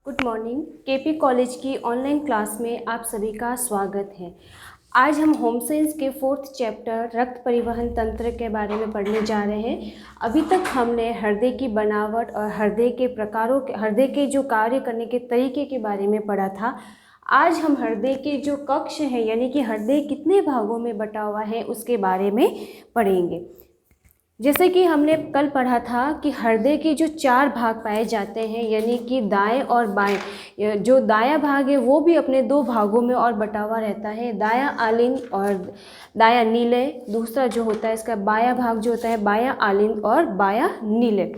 Good morning. KP college की online class में आप सभी का स्वागत है। आज हम होम साइंस के 4th चैप्टर रक्त परिवहन तंत्र के बारे में पढ़ने जा रहे हैं। अभी तक हमने हृदय की बनावट और हृदय के प्रकारों के हृदय के जो कार्य करने के तरीके के बारे में पढ़ा था। आज हम हृदय के जो कक्ष हैं यानी कि हृदय कितने भागों में बटा हुआ है उसके बारे में पढ़ेंगे। जैसे कि हमने कल पढ़ा था कि हृदय के जो 4 भाग पाए जाते हैं यानी कि दाएं और बाएं। जो दायां भाग है वो भी अपने 2 भागों में और बटा हुआ रहता है, दायां आलिंद और दायां नीले। दूसरा जो होता है इसका बायां भाग जो होता है बायां आलिंद और बायां नीले।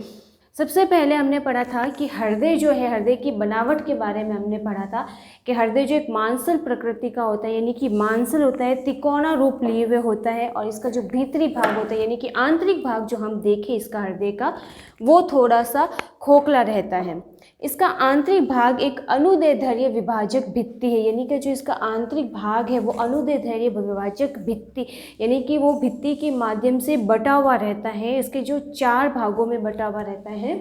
सबसे पहले हमने पढ़ा था कि हृदय जो है, हृदय की बनावट के बारे में हमने पढ़ा था कि हृदय जो एक मांसल प्रकृति का होता है यानी कि मांसल होता है, तिकोना रूप लिए हुए होता है और इसका जो भीतरी भाग होता है यानी कि आंतरिक भाग जो हम देखें इसका हृदय का, वो थोड़ा सा खोखला रहता है। इसका आंतरिक भाग एक अनुदैर्ध्य विभाजक भित्ति है यानी कि जो इसका आंतरिक भाग है वो अनुदैर्ध्य विभाजक भित्ति यानी कि वो भित्ति के माध्यम से बटा हुआ रहता है। इसके जो 4 भागों में बटा हुआ रहता है।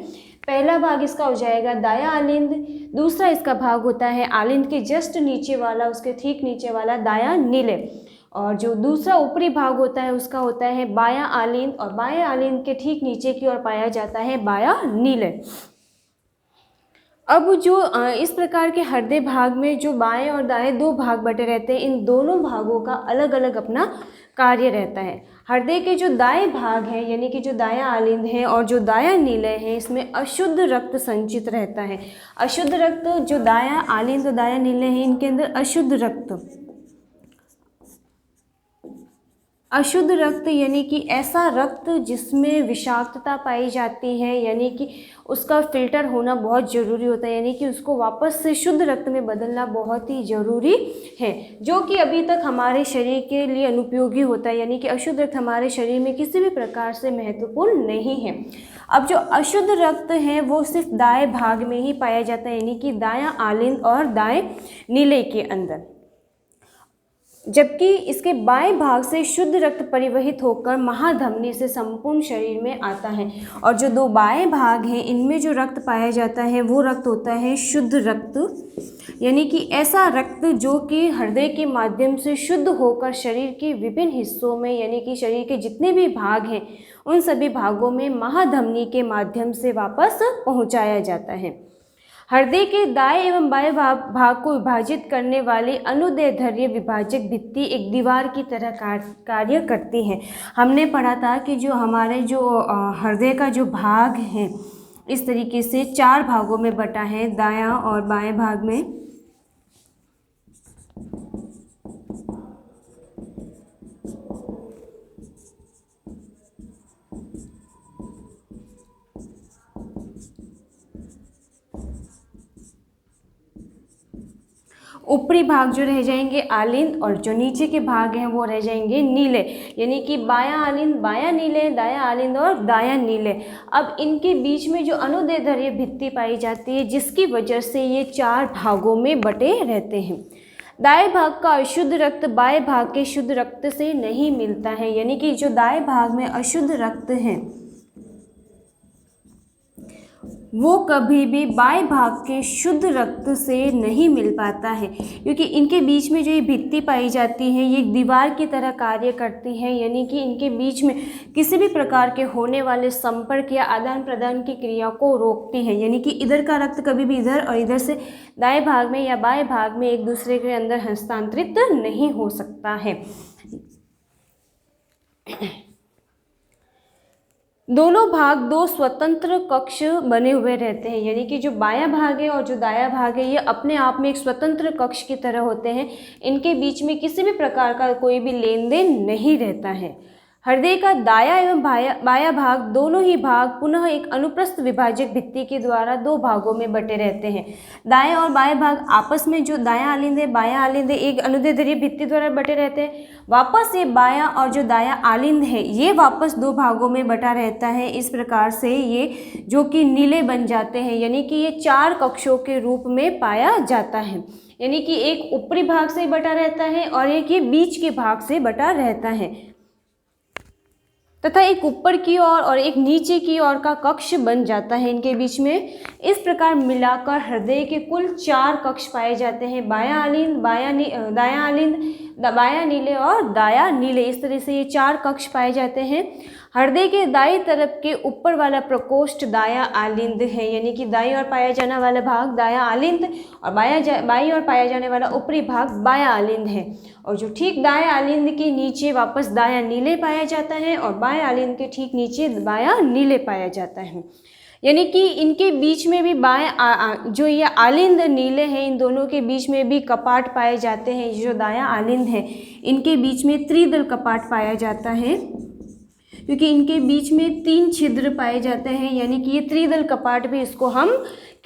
पहला भाग इसका हो जाएगा दायां आलिंद। दूसरा इसका भाग होता है आलिंद के जस्ट नीचे वाला, उसके ठीक नीचे वाला दायां नीले। और जो दूसरा ऊपरी भाग होता है उसका होता है बायां आलिंद और बायां आलिंद के ठीक नीचे की ओर पाया जाता है बायां नीले। अब जो इस प्रकार के हृदय भाग में जो बाएं और दाएं 2 भाग बटे रहते हैं, इन दोनों भागों का अलग अलग अपना कार्य रहता है। हृदय के जो दाएं भाग है यानी कि जो दायां आलिंद है और जो दायां नीले हैं, इसमें अशुद्ध रक्त संचित रहता है। अशुद्ध रक्त जो दायां आलिंद और दायां नीले हैं इनके अंदर अशुद्ध रक्त यानी कि ऐसा रक्त जिसमें विषाक्तता पाई जाती है यानी कि उसका फिल्टर होना बहुत ज़रूरी होता है यानी कि उसको वापस से शुद्ध रक्त में बदलना बहुत ही ज़रूरी है, जो कि अभी तक हमारे शरीर के लिए अनुपयोगी होता है यानी कि अशुद्ध रक्त हमारे शरीर में किसी भी प्रकार से महत्वपूर्ण नहीं है। अब जो अशुद्ध रक्त है वो सिर्फ दाएं भाग में ही पाया जाता है यानी कि दायां आलिंद और दाएं नीले के अंदर, जबकि इसके बाएं भाग से शुद्ध रक्त परिवहित होकर महाधमनी से संपूर्ण शरीर में आता है। और जो 2 बाएं भाग हैं इनमें जो रक्त पाया जाता है वो रक्त होता है शुद्ध रक्त यानी कि ऐसा रक्त जो कि हृदय के माध्यम से शुद्ध होकर शरीर के विभिन्न हिस्सों में यानी कि शरीर के जितने भी भाग हैं उन सभी भागों में महाधमनी के माध्यम से वापस पहुँचाया जाता है। हृदय के दाएं एवं बाएं भाग को विभाजित करने वाली अनुदैर्ध्य विभाजक भित्ति एक दीवार की तरह कार्य करती है। हमने पढ़ा था कि जो हमारे जो हृदय का जो भाग है इस तरीके से 4 भागों में बटा है, दायां और बाएं भाग में। ऊपरी भाग जो रह जाएंगे आलिंद और जो नीचे के भाग हैं वो रह जाएंगे नीले यानी कि बायां आलिंद बायां नीले, दायां आलिंद और दायां नीले। अब इनके बीच में जो अनुदैर्ध्य भित्ति पाई जाती है जिसकी वजह से ये 4 भागों में बटे रहते हैं। दाएं भाग का अशुद्ध रक्त बाएं भाग के शुद्ध रक्त से नहीं मिलता है यानी कि जो दाएं भाग में अशुद्ध रक्त है वो कभी भी बाएं भाग के शुद्ध रक्त से नहीं मिल पाता है, क्योंकि इनके बीच में जो ये भित्ति पाई जाती है ये एक दीवार की तरह कार्य करती है यानी कि इनके बीच में किसी भी प्रकार के होने वाले संपर्क या आदान प्रदान की क्रिया को रोकती है यानी कि इधर का रक्त कभी भी इधर और इधर से दाएं भाग में या बाएं भाग में एक दूसरे के अंदर हस्तांतरित नहीं हो सकता है। दोनों भाग 2 स्वतंत्र कक्ष बने हुए रहते हैं यानी कि जो बायां भाग है और जो दायां भाग है ये अपने आप में एक स्वतंत्र कक्ष की तरह होते हैं। इनके बीच में किसी भी प्रकार का कोई भी लेन देन नहीं रहता है। हृदय का दायां एवं बायां भाग दोनों ही भाग पुनः एक अनुप्रस्थ विभाजक भित्ति के द्वारा 2 भागों में बटे रहते हैं। दाएं और बाएं भाग आपस में जो दायां आलिंद है बायां आलिंद है एक अनुदैर्ध्य भित्ति द्वारा बटे रहते हैं। वापस ये बायां और जो दायां आलिंद है ये वापस 2 भागों में बटा रहता है। इस प्रकार से ये जो कि नीले बन जाते हैं यानी कि ये 4 कक्षों के रूप में पाया जाता है यानी कि एक ऊपरी भाग से बटा रहता है और एक ये बीच के भाग से बटा रहता है। तथा एक ऊपर की ओर और एक नीचे की ओर का कक्ष बन जाता है इनके बीच में। इस प्रकार मिलाकर हृदय के कुल 4 कक्ष पाए जाते हैं, बायां आलिंद, दायां आलिंद, बायां नीले और दायां नीले। इस तरह से ये 4 कक्ष पाए जाते हैं। हृदय के दाईं तरफ के ऊपर वाला प्रकोष्ठ दायां आलिंद है, यानी कि दाईं ओर पाया जाने वाला भाग दायां आलिंद और बाईं ओर पाया जाने वाला ऊपरी भाग बायां आलिंद है। और जो ठीक दायां आलिंद के नीचे वापस दायां नीले पाया जाता है और बायां आलिंद के ठीक नीचे बायां नीले पाया जाता है। यानी कि इनके बीच में भी जो ये आलिंद नीले हैं, इन दोनों के बीच में भी कपाट पाए जाते हैं। जो दायां आलिंद है इनके बीच में त्रिदल कपाट पाया जाता है, क्योंकि इनके बीच में 3 छिद्र पाए जाते हैं, यानी कि ये त्रिदल कपाट भी इसको हम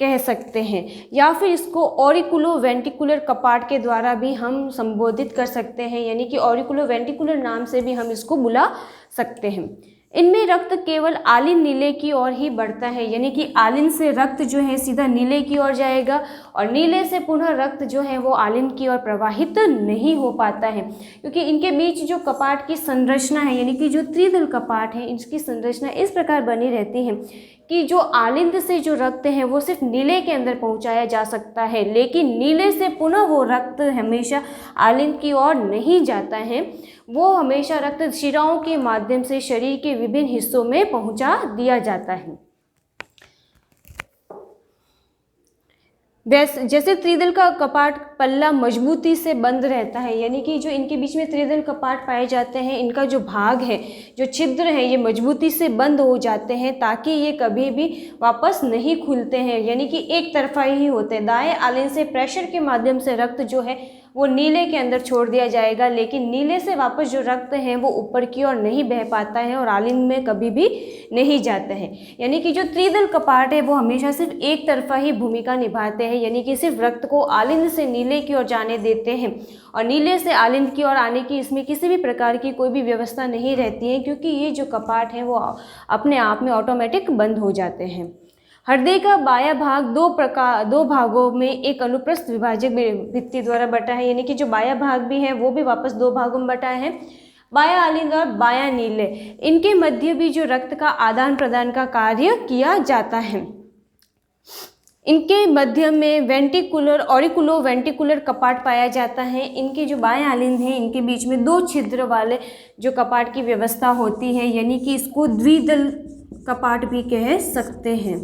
कह सकते हैं, या फिर इसको ऑरिकुलो वेंटिकुलर कपाट के द्वारा भी हम संबोधित कर सकते हैं, यानी कि ऑरिकुलो वेंटिकुलर नाम से भी हम इसको बुला सकते हैं। इनमें रक्त केवल आलिंद नीले की ओर ही बढ़ता है, यानी कि आलिंद से रक्त जो है सीधा नीले की ओर जाएगा और नीले से पुनः रक्त जो है वो आलिंद की ओर प्रवाहित नहीं हो पाता है, क्योंकि इनके बीच जो कपाट की संरचना है, यानी कि जो त्रिदल कपाट है, इसकी संरचना इस प्रकार बनी रहती है कि जो आलिंद से जो रक्त है वो सिर्फ नीले के अंदर पहुंचाया जा सकता है, लेकिन नीले से पुनः वो रक्त हमेशा आलिंद की ओर नहीं जाता है। वो हमेशा रक्त शिराओं के माध्यम से शरीर के विभिन्न हिस्सों में पहुंचा दिया जाता है। जैसे त्रिदल का कपाट पल्ला मजबूती से बंद रहता है, यानी कि जो इनके बीच में त्रिदल कपाट पाए जाते हैं, इनका जो भाग है, जो छिद्र है, ये मजबूती से बंद हो जाते हैं ताकि ये कभी भी वापस नहीं खुलते हैं, यानी कि एक तरफा ही होते हैं। दाएं आलिंद से प्रेशर के माध्यम से रक्त जो है वो नीले के अंदर छोड़ दिया जाएगा, लेकिन नीले से वापस जो रक्त है वो ऊपर की ओर नहीं बह पाता है और आलिंद में कभी भी नहीं जाते हैं। यानी कि जो त्रिदल कपाट है वो हमेशा सिर्फ एक तरफा ही भूमिका निभाते हैं, यानी कि सिर्फ रक्त को आलिंद से नीले की ओर जाने देते हैं और नीले से आलिंद की ओर आने की इसमें किसी भी प्रकार की कोई भी व्यवस्था नहीं रहती है, क्योंकि ये जो कपाट है वो अपने आप में ऑटोमेटिक बंद हो जाते हैं। हृदय का बायां भाग दो भागों में एक अनुप्रस्थ विभाजक भित्ति द्वारा बटा है, यानी कि जो बायां भाग भी है वो भी वापस 2 भागों में बटा है, बायां आलिंद और बायां नीले। इनके मध्य भी जो रक्त का आदान प्रदान का कार्य किया जाता है। इनके मध्य में ऑरिकुलो वेंटिकुलर कपाट पाया जाता है। इनके जो बायां आलिंद है इनके बीच में 2 छिद्र वाले जो कपाट की व्यवस्था होती है, यानी कि इसको द्विदल कपाट भी कह सकते हैं।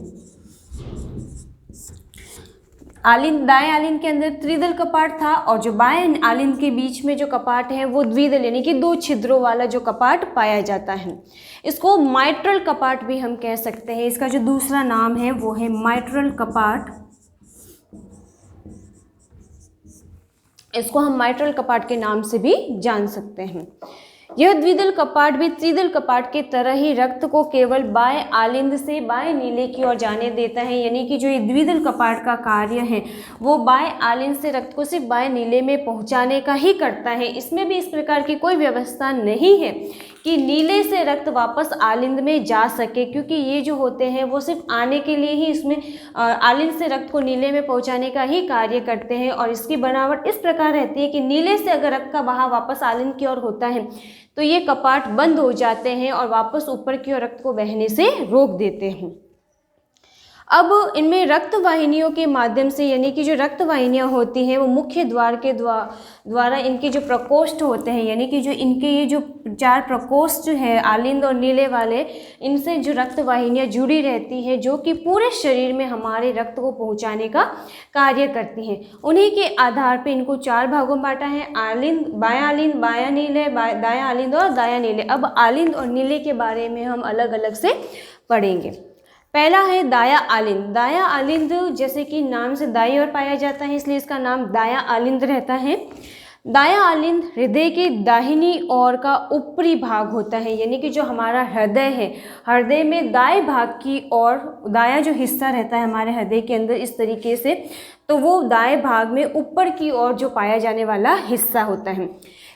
दाएं आलिंद के अंदर त्रिदल कपाट था और जो बाएं आलिंद के बीच में जो कपाट है वो द्विदल, यानी कि 2 छिद्रों वाला जो कपाट पाया जाता है। इसको माइट्रल कपाट भी हम कह सकते हैं। इसका जो दूसरा नाम है वो है माइट्रल कपाट। इसको हम माइट्रल कपाट के नाम से भी जान सकते हैं। यह द्विदल कपाट भी त्रिदल कपाट के तरह ही रक्त को केवल बाएं आलिंद से बाएं नीले की ओर जाने देता है, यानी कि जो ये द्विदल कपाट का कार्य है वो बाएं आलिंद से रक्त को सिर्फ बाएं नीले में पहुंचाने का ही करता है। इसमें भी इस प्रकार की कोई व्यवस्था नहीं है कि नीले से रक्त वापस आलिंद में जा सके, क्योंकि ये जो होते हैं वो सिर्फ आने के लिए ही इसमें आलिंद से रक्त को नीले में पहुंचाने का ही कार्य करते हैं। और इसकी बनावट इस प्रकार रहती है कि नीले से अगर रक्त का बहाव वापस आलिंद की ओर होता है तो ये कपाट बंद हो जाते हैं और वापस ऊपर की ओर रक्त को बहने से रोक देते हैं। अब इनमें रक्त वाहिनियों के माध्यम से, यानी कि जो रक्त वाहिनियाँ होती हैं वो मुख्य द्वार के द्वारा इनके जो प्रकोष्ठ होते हैं, यानी कि जो इनके ये जो 4 प्रकोष्ठ है आलिंद और नीले वाले, इनसे जो रक्त वाहिनियाँ जुड़ी रहती है जो कि पूरे शरीर में हमारे रक्त को पहुंचाने का कार्य करती हैं। उन्हीं के आधार पर इनको 4 भागों में बांटा है, बायां आलिंद, बायां नीले, दायां आलिंद और दायां नीले। अब आलिंद और नीले के बारे में हम अलग अलग से पढ़ेंगे। पहला है दायां आलिंद। दायां आलिंद जैसे कि नाम से दाईं ओर पाया जाता है इसलिए इसका नाम दायां आलिंद रहता है। दायां आलिंद हृदय के दाहिनी ओर का ऊपरी भाग होता है, यानी कि जो हमारा हृदय है, हृदय में दाएं भाग की ओर दायां जो हिस्सा रहता है हमारे हृदय के अंदर इस तरीके से, तो वो दाएं भाग में ऊपर की ओर जो पाया जाने वाला हिस्सा होता है।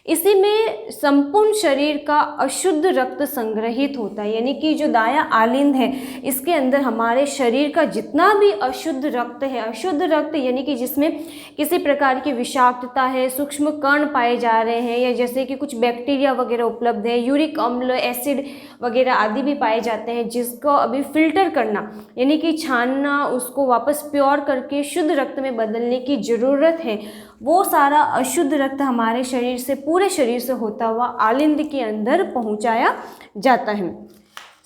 इसी में संपूर्ण शरीर का अशुद्ध रक्त संग्रहित होता है, यानी कि जो दायां आलिंद है इसके अंदर हमारे शरीर का जितना भी अशुद्ध रक्त है, अशुद्ध रक्त यानी कि जिसमें किसी प्रकार की विषाक्तता है, सूक्ष्म कण पाए जा रहे हैं, या जैसे कि कुछ बैक्टीरिया वगैरह उपलब्ध है, यूरिक अम्ल, एसिड वगैरह आदि भी पाए जाते हैं, जिसको अभी फिल्टर करना यानी कि छानना, उसको वापस प्योर करके शुद्ध रक्त में बदलने की ज़रूरत है। वो सारा अशुद्ध रक्त हमारे शरीर से, पूरे शरीर से होता हुआ आलिंद के अंदर पहुंचाया जाता है।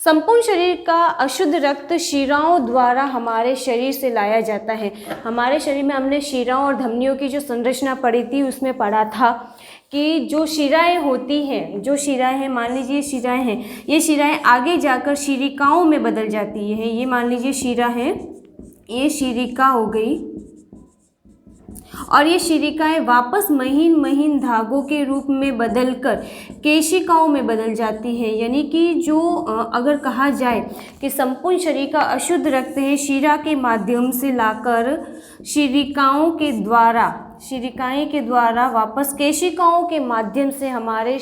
संपूर्ण शरीर का अशुद्ध रक्त शिराओं द्वारा हमारे शरीर से लाया जाता है। हमारे शरीर में हमने शिराओं और धमनियों की जो संरचना पढ़ी थी उसमें पढ़ा था कि जो शिराएं होती हैं, जो शिराएं हैं, मान लीजिए शिराएं हैं, ये शिराएं आगे जाकर शिरिकाओं में बदल जाती है। ये मान लीजिए शिरा है, ये शिरिका हो गई, और ये शिरिकाएं वापस महीन महीन धागों के रूप में बदलकर केशिकाओं में बदल जाती है। यानी कि जो अगर कहा जाए कि संपूर्ण शरीर का अशुद्ध रक्त है शिरा के माध्यम से लाकर शिरिकाएं के द्वारा वापस केशिकाओं के माध्यम से हमारे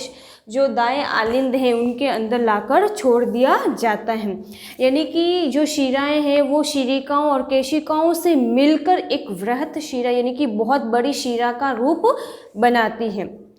जो दाएं आलिंद हैं उनके अंदर लाकर छोड़ दिया जाता है। यानी कि जो शिराएं हैं वो शिरिकाओं और केशिकाओं से मिलकर एक वृहत शिरा यानी कि बहुत बड़ी शिरा का रूप बनाती है।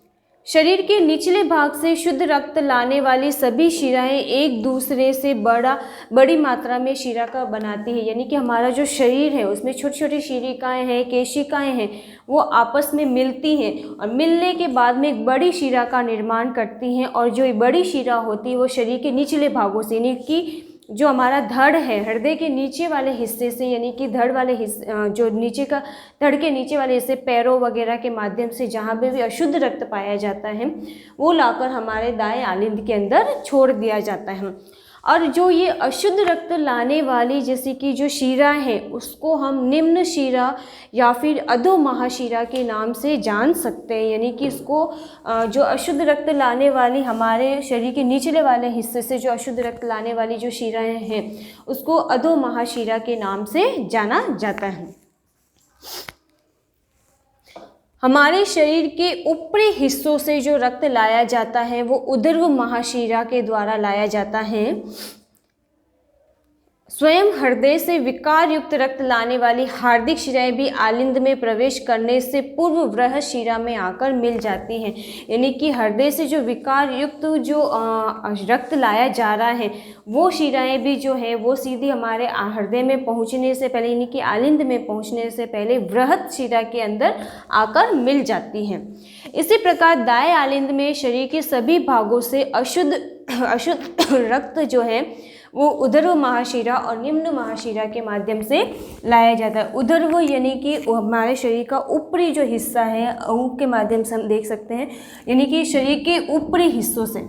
शरीर के निचले भाग से शुद्ध रक्त लाने वाली सभी शिराएं एक दूसरे से बड़ी मात्रा में शिरा का बनाती है। यानी कि हमारा जो शरीर है उसमें छोटी छोटी शिरिकाएं हैं, केशिकाएं हैं, वो आपस में मिलती हैं और मिलने के बाद में एक बड़ी शिरा का निर्माण करती हैं। और जो बड़ी शिरा होती है वो शरीर के निचले भागों से, यानी कि जो हमारा धड़ है, हृदय के नीचे वाले हिस्से से, यानी कि धड़ वाले हिस्से, जो नीचे का धड़ के नीचे वाले हिस्से, पैरों वगैरह के माध्यम से जहाँ पे भी अशुद्ध रक्त पाया जाता है वो लाकर हमारे दाएं आलिंद के अंदर छोड़ दिया जाता है। और जो ये अशुद्ध रक्त लाने वाली जैसे कि जो शिरा है उसको हम निम्न शिरा या फिर अधो महाशिरा के नाम से जान सकते हैं। यानी कि इसको जो अशुद्ध रक्त लाने वाली हमारे शरीर के निचले वाले हिस्से से जो अशुद्ध रक्त लाने वाली जो शिराएं हैं उसको अधो महाशिरा के नाम से जाना जाता है। हमारे शरीर के ऊपरी हिस्सों से जो रक्त लाया जाता है वो उदर्व महाशिरा के द्वारा लाया जाता है। स्वयं हृदय से विकार युक्त रक्त लाने वाली हार्दिक शिराएं भी आलिंद में प्रवेश करने से पूर्व वृहत शिरा में आकर मिल जाती हैं। यानी कि हृदय से जो विकार युक्त जो रक्त लाया जा रहा है वो शिराएं भी जो है वो सीधी हमारे हृदय में पहुंचने से पहले, यानी कि आलिंद में पहुंचने से पहले वृहत शिरा के अंदर आकर मिल जाती हैं। इसी प्रकार दाएं आलिंद में शरीर के सभी भागों से अशुद्ध रक्त जो है वो उदर्व महाशिरा और निम्न महाशिरा के माध्यम से लाया जाता है। उदर्व यानी कि हमारे शरीर का ऊपरी जो हिस्सा है उसके माध्यम से हम देख सकते हैं, यानी कि शरीर के ऊपरी हिस्सों से,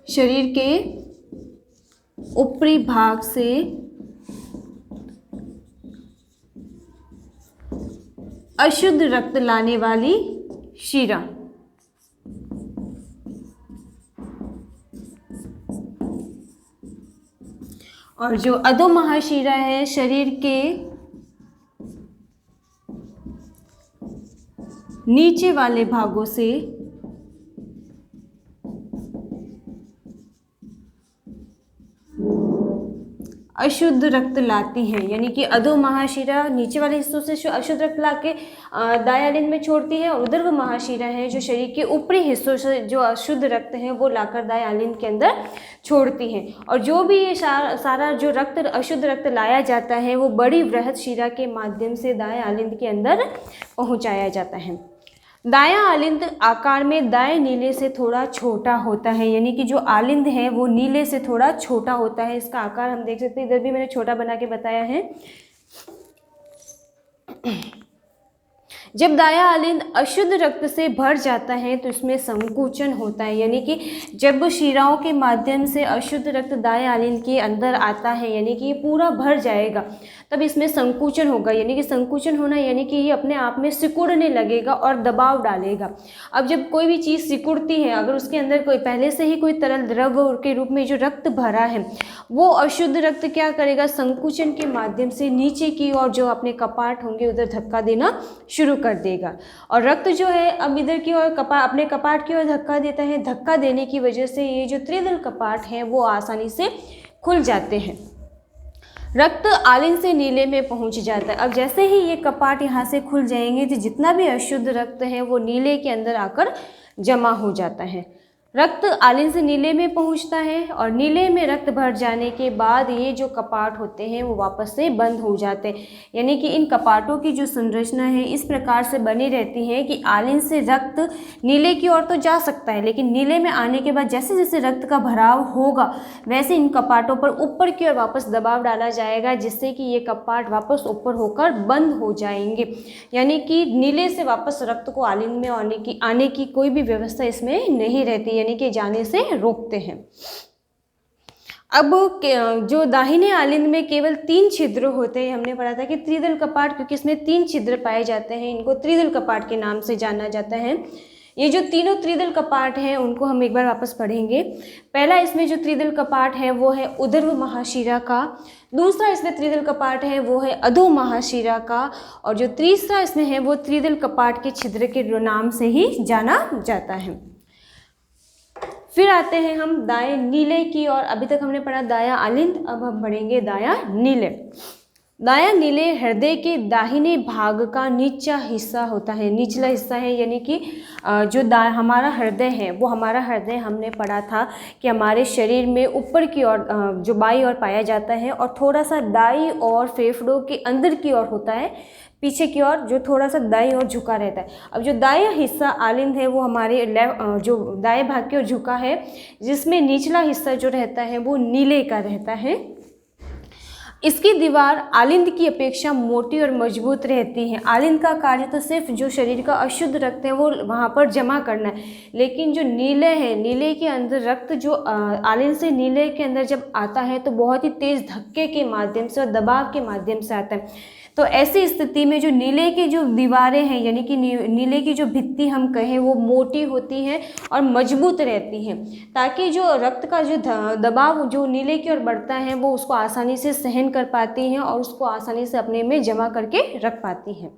शरीर के ऊपरी भाग से अशुद्ध रक्त लाने वाली शिरा। और जो अधो महाशिरा है शरीर के नीचे वाले भागों से अशुद्ध रक्त लाती हैं। यानी कि अधो महाशिरा नीचे वाले हिस्सों से अशुद्ध रक्त लाके दाएं आलिंद में छोड़ती है, और उदर्व महाशिरा है जो शरीर के ऊपरी हिस्सों से जो अशुद्ध रक्त है वो लाकर दाएं आलिंद के अंदर छोड़ती है। और जो भी ये सारा जो रक्त अशुद्ध रक्त लाया जाता है वो बड़ी वृहत शिरा के माध्यम से दाएं आलिंद के अंदर पहुँचाया जाता है। दायां आलिंद आकार में दाएं नीले से थोड़ा छोटा होता है। यानी कि जो आलिंद है वो नीले से थोड़ा छोटा होता है। इसका आकार हम देख सकते हैं, इधर भी मैंने छोटा बना के बताया है। जब दायां आलिंद अशुद्ध रक्त से भर जाता है तो इसमें संकुचन होता है। यानी कि जब शिराओं के माध्यम से अशुद्ध रक्त दाएं आलिंद के अंदर आता है, यानी कि ये पूरा भर जाएगा, तब इसमें संकुचन होगा। यानी कि संकुचन होना यानी कि ये अपने आप में सिकुड़ने लगेगा और दबाव डालेगा। अब जब कोई भी चीज़ सिकुड़ती है, अगर उसके अंदर कोई पहले से ही कोई तरल द्रव्य के रूप में जो रक्त भरा है वो अशुद्ध रक्त क्या करेगा, संकुचन के माध्यम से नीचे की ओर जो अपने कपाट होंगे उधर धक्का देना शुरू कर देगा और रक्त जो है अब इधर की ओर अपने कपाट की ओर धक्का देता है। धक्का देने की वजह से ये जो त्रिदल कपाट हैं वो आसानी से खुल जाते हैं। रक्त आलिंद से नीले में पहुंच जाता है। अब जैसे ही ये कपाट यहाँ से खुल जाएंगे तो जितना भी अशुद्ध रक्त है वो नीले के अंदर आकर जमा हो जाता है। रक्त आलिंद से नीले में पहुंचता है और नीले में रक्त भर जाने के बाद ये जो कपाट होते हैं वो वापस से बंद हो जाते हैं। यानी कि इन कपाटों की जो संरचना है इस प्रकार से बनी रहती है कि आलिंद से रक्त नीले की ओर तो जा सकता है, लेकिन नीले में आने के बाद जैसे जैसे रक्त का भराव होगा वैसे इन कपाटों पर ऊपर की ओर वापस दबाव डाला जाएगा, जिससे कि ये कपाट वापस ऊपर होकर बंद हो जाएंगे। यानी कि नीले से वापस रक्त को आलिंद में आने की कोई भी व्यवस्था इसमें नहीं रहती, यानी कि जाने से रोकते हैं। अब जो दाहिने आलिंद में केवल 3 छिद्र होते हैं, हमने पढ़ा था कि त्रिदल कपाट, क्योंकि इसमें 3 छिद्र पाए जाते हैं इनको त्रिदल कपाट के नाम से जाना जाता है। ये जो तीनों त्रिदल कपाट हैं उनको हम एक बार वापस पढ़ेंगे। पहला इसमें जो त्रिदल कपाट है वो है उदर्व महाशिरा का, दूसरा इसमें त्रिदल कपाट है वो है अधो महाशिरा का, और जो तीसरा इसमें है वो त्रिदल कपाट के छिद्र के नाम से ही जाना जाता है। फिर आते हैं हम दाएं नीले की और अभी तक हमने पढ़ा दायां आलिंद, अब हम पढ़ेंगे दायां नीले। दायां नीले हृदय के दाहिने भाग का नीचा हिस्सा होता है, निचला हिस्सा है, यानी कि जो हमारा हृदय है वो हमारा हृदय हमने पढ़ा था कि हमारे शरीर में ऊपर की ओर जो बाईं ओर पाया जाता है और थोड़ा सा दाईं ओर फेफड़ों के अंदर की ओर होता है, पीछे की ओर जो थोड़ा सा दाईं ओर झुका रहता है। अब जो दायां हिस्सा आलिंद है वो हमारे जो दाएं भाग की ओर झुका है, जिसमें निचला हिस्सा जो रहता है वो नीले का रहता है। इसकी दीवार आलिंद की अपेक्षा मोटी और मजबूत रहती है। आलिंद का कार्य तो सिर्फ जो शरीर का अशुद्ध रक्त है वो वहाँ पर जमा करना है, लेकिन जो नीले है, नीले के अंदर रक्त जो आलिंद से नीले के अंदर जब आता है तो बहुत ही तेज़ धक्के के माध्यम से और दबाव के माध्यम से आता है। तो ऐसी स्थिति में जो नीले की जो दीवारें हैं, यानी कि नीले की जो भित्ति हम कहें वो मोटी होती हैं और मजबूत रहती हैं, ताकि जो रक्त का जो दबाव जो नीले की ओर बढ़ता है वो उसको आसानी से सहन कर पाती हैं और उसको आसानी से अपने में जमा करके रख पाती हैं।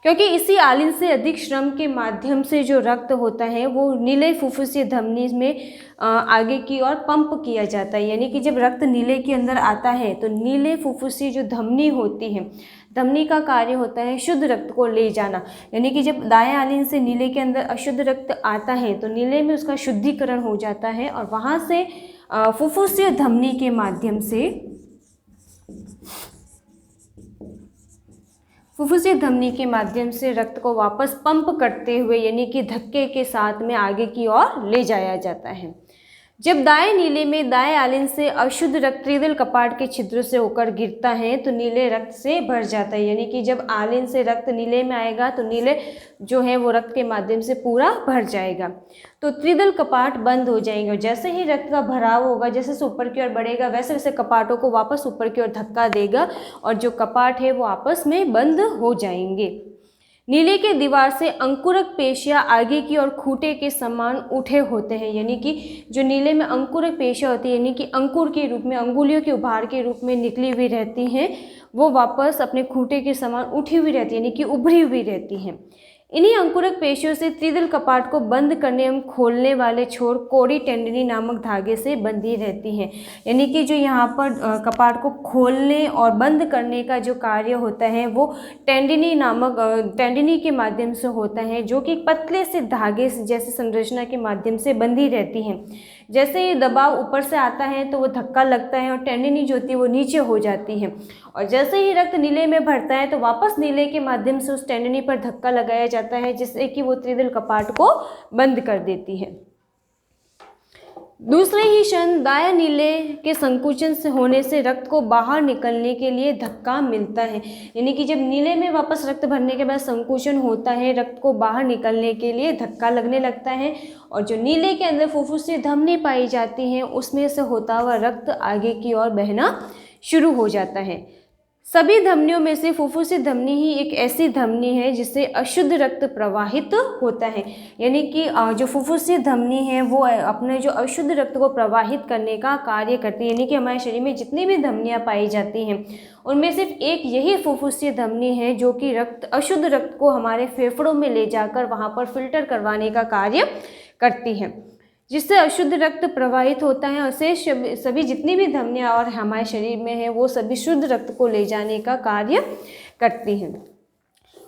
क्योंकि इसी आलिंद से अधिक श्रम के माध्यम से जो रक्त होता है वो नीले फुफ्फुसीय धमनी में आगे की ओर पंप किया जाता है। यानी कि जब रक्त नीले के अंदर आता है तो नीले फुफ्फुसीय जो धमनी होती है, धमनी का कार्य होता है शुद्ध रक्त को ले जाना। यानी कि जब दाएं आलिंद से नीले के अंदर अशुद्ध रक्त आता है तो नीले में उसका शुद्धिकरण हो जाता है और वहाँ से फुफ्फुसीय धमनी के माध्यम से फुफ्फुसीय धमनी के माध्यम से रक्त को वापस पंप करते हुए, यानी कि धक्के के साथ में आगे की ओर ले जाया जाता है। जब दाएं नीले में दाएं आलिंद से अशुद्ध रक्त त्रिदल कपाट के छिद्र से होकर गिरता है तो नीले रक्त से भर जाता है। यानी कि जब आलिंद से रक्त नीले में आएगा तो नीले जो है वो रक्त के माध्यम से पूरा भर जाएगा, तो त्रिदल कपाट बंद हो जाएंगे। और जैसे ही रक्त का भराव होगा, जैसे जैसे ऊपर की ओर बढ़ेगा वैसे वैसे कपाटों को वापस ऊपर की ओर धक्का देगा और जो कपाट है वो आपस में बंद हो जाएंगे। नीले के दीवार से अंकुरक पेशियाँ आगे की ओर खूंटे के समान उठे होते हैं। यानी कि जो नीले में अंकुरक पेशियाँ होती है, यानी कि अंकुर के रूप में, अंगुलियों के उभार के रूप में निकली हुई रहती हैं, वो वापस अपने खूंटे के समान उठी हुई रहती है, यानी कि उभरी हुई रहती हैं। इन्हीं अंकुरक पेशियों से त्रिदल कपाट को बंद करने एवं खोलने वाले छोर कोड़ी टेंडिनी नामक धागे से बंधी रहती हैं। यानी कि जो यहाँ पर कपाट को खोलने और बंद करने का जो कार्य होता है वो टेंडिनी के माध्यम से होता है, जो कि पतले से धागे से जैसे संरचना के माध्यम से बंधी रहती हैं। जैसे ही दबाव ऊपर से आता है तो वो धक्का लगता है और टेंडिनी जो होती है वो नीचे हो जाती है, और जैसे ही रक्त नीले में भरता है तो वापस नीले के माध्यम से उस टेंडिनी पर धक्का लगाया जाता है, जिससे कि वो त्रिदल कपाट को बंद कर देती है। दूसरे ही क्षण दायां नीले के संकुचन से होने से रक्त को बाहर निकलने के लिए धक्का मिलता है। यानी कि जब नीले में वापस रक्त भरने के बाद संकुचन होता है, रक्त को बाहर निकलने के लिए धक्का लगने लगता है, और जो नीले के अंदर फुफ्फुसीय धमनी पाई जाती हैं उसमें से होता हुआ रक्त आगे की ओर बहना शुरू हो जाता है। सभी धमनियों में से फुफ्फुसी धमनी ही एक ऐसी धमनी है जिससे अशुद्ध रक्त प्रवाहित होता है। यानी कि जो फुफ्फुसी धमनी है वो अपने जो अशुद्ध रक्त को प्रवाहित करने का कार्य करती है। यानी कि हमारे शरीर में जितनी भी धमनियाँ पाई जाती हैं उनमें सिर्फ एक यही फुफ्फुसी धमनी है जो कि अशुद्ध रक्त को हमारे फेफड़ों में ले जाकर वहाँ पर फिल्टर करवाने का कार्य करती है, जिससे अशुद्ध रक्त प्रवाहित होता है। और शेष सभी जितनी भी धमनियाँ और हमारे शरीर में है वो सभी शुद्ध रक्त को ले जाने का कार्य करती हैं।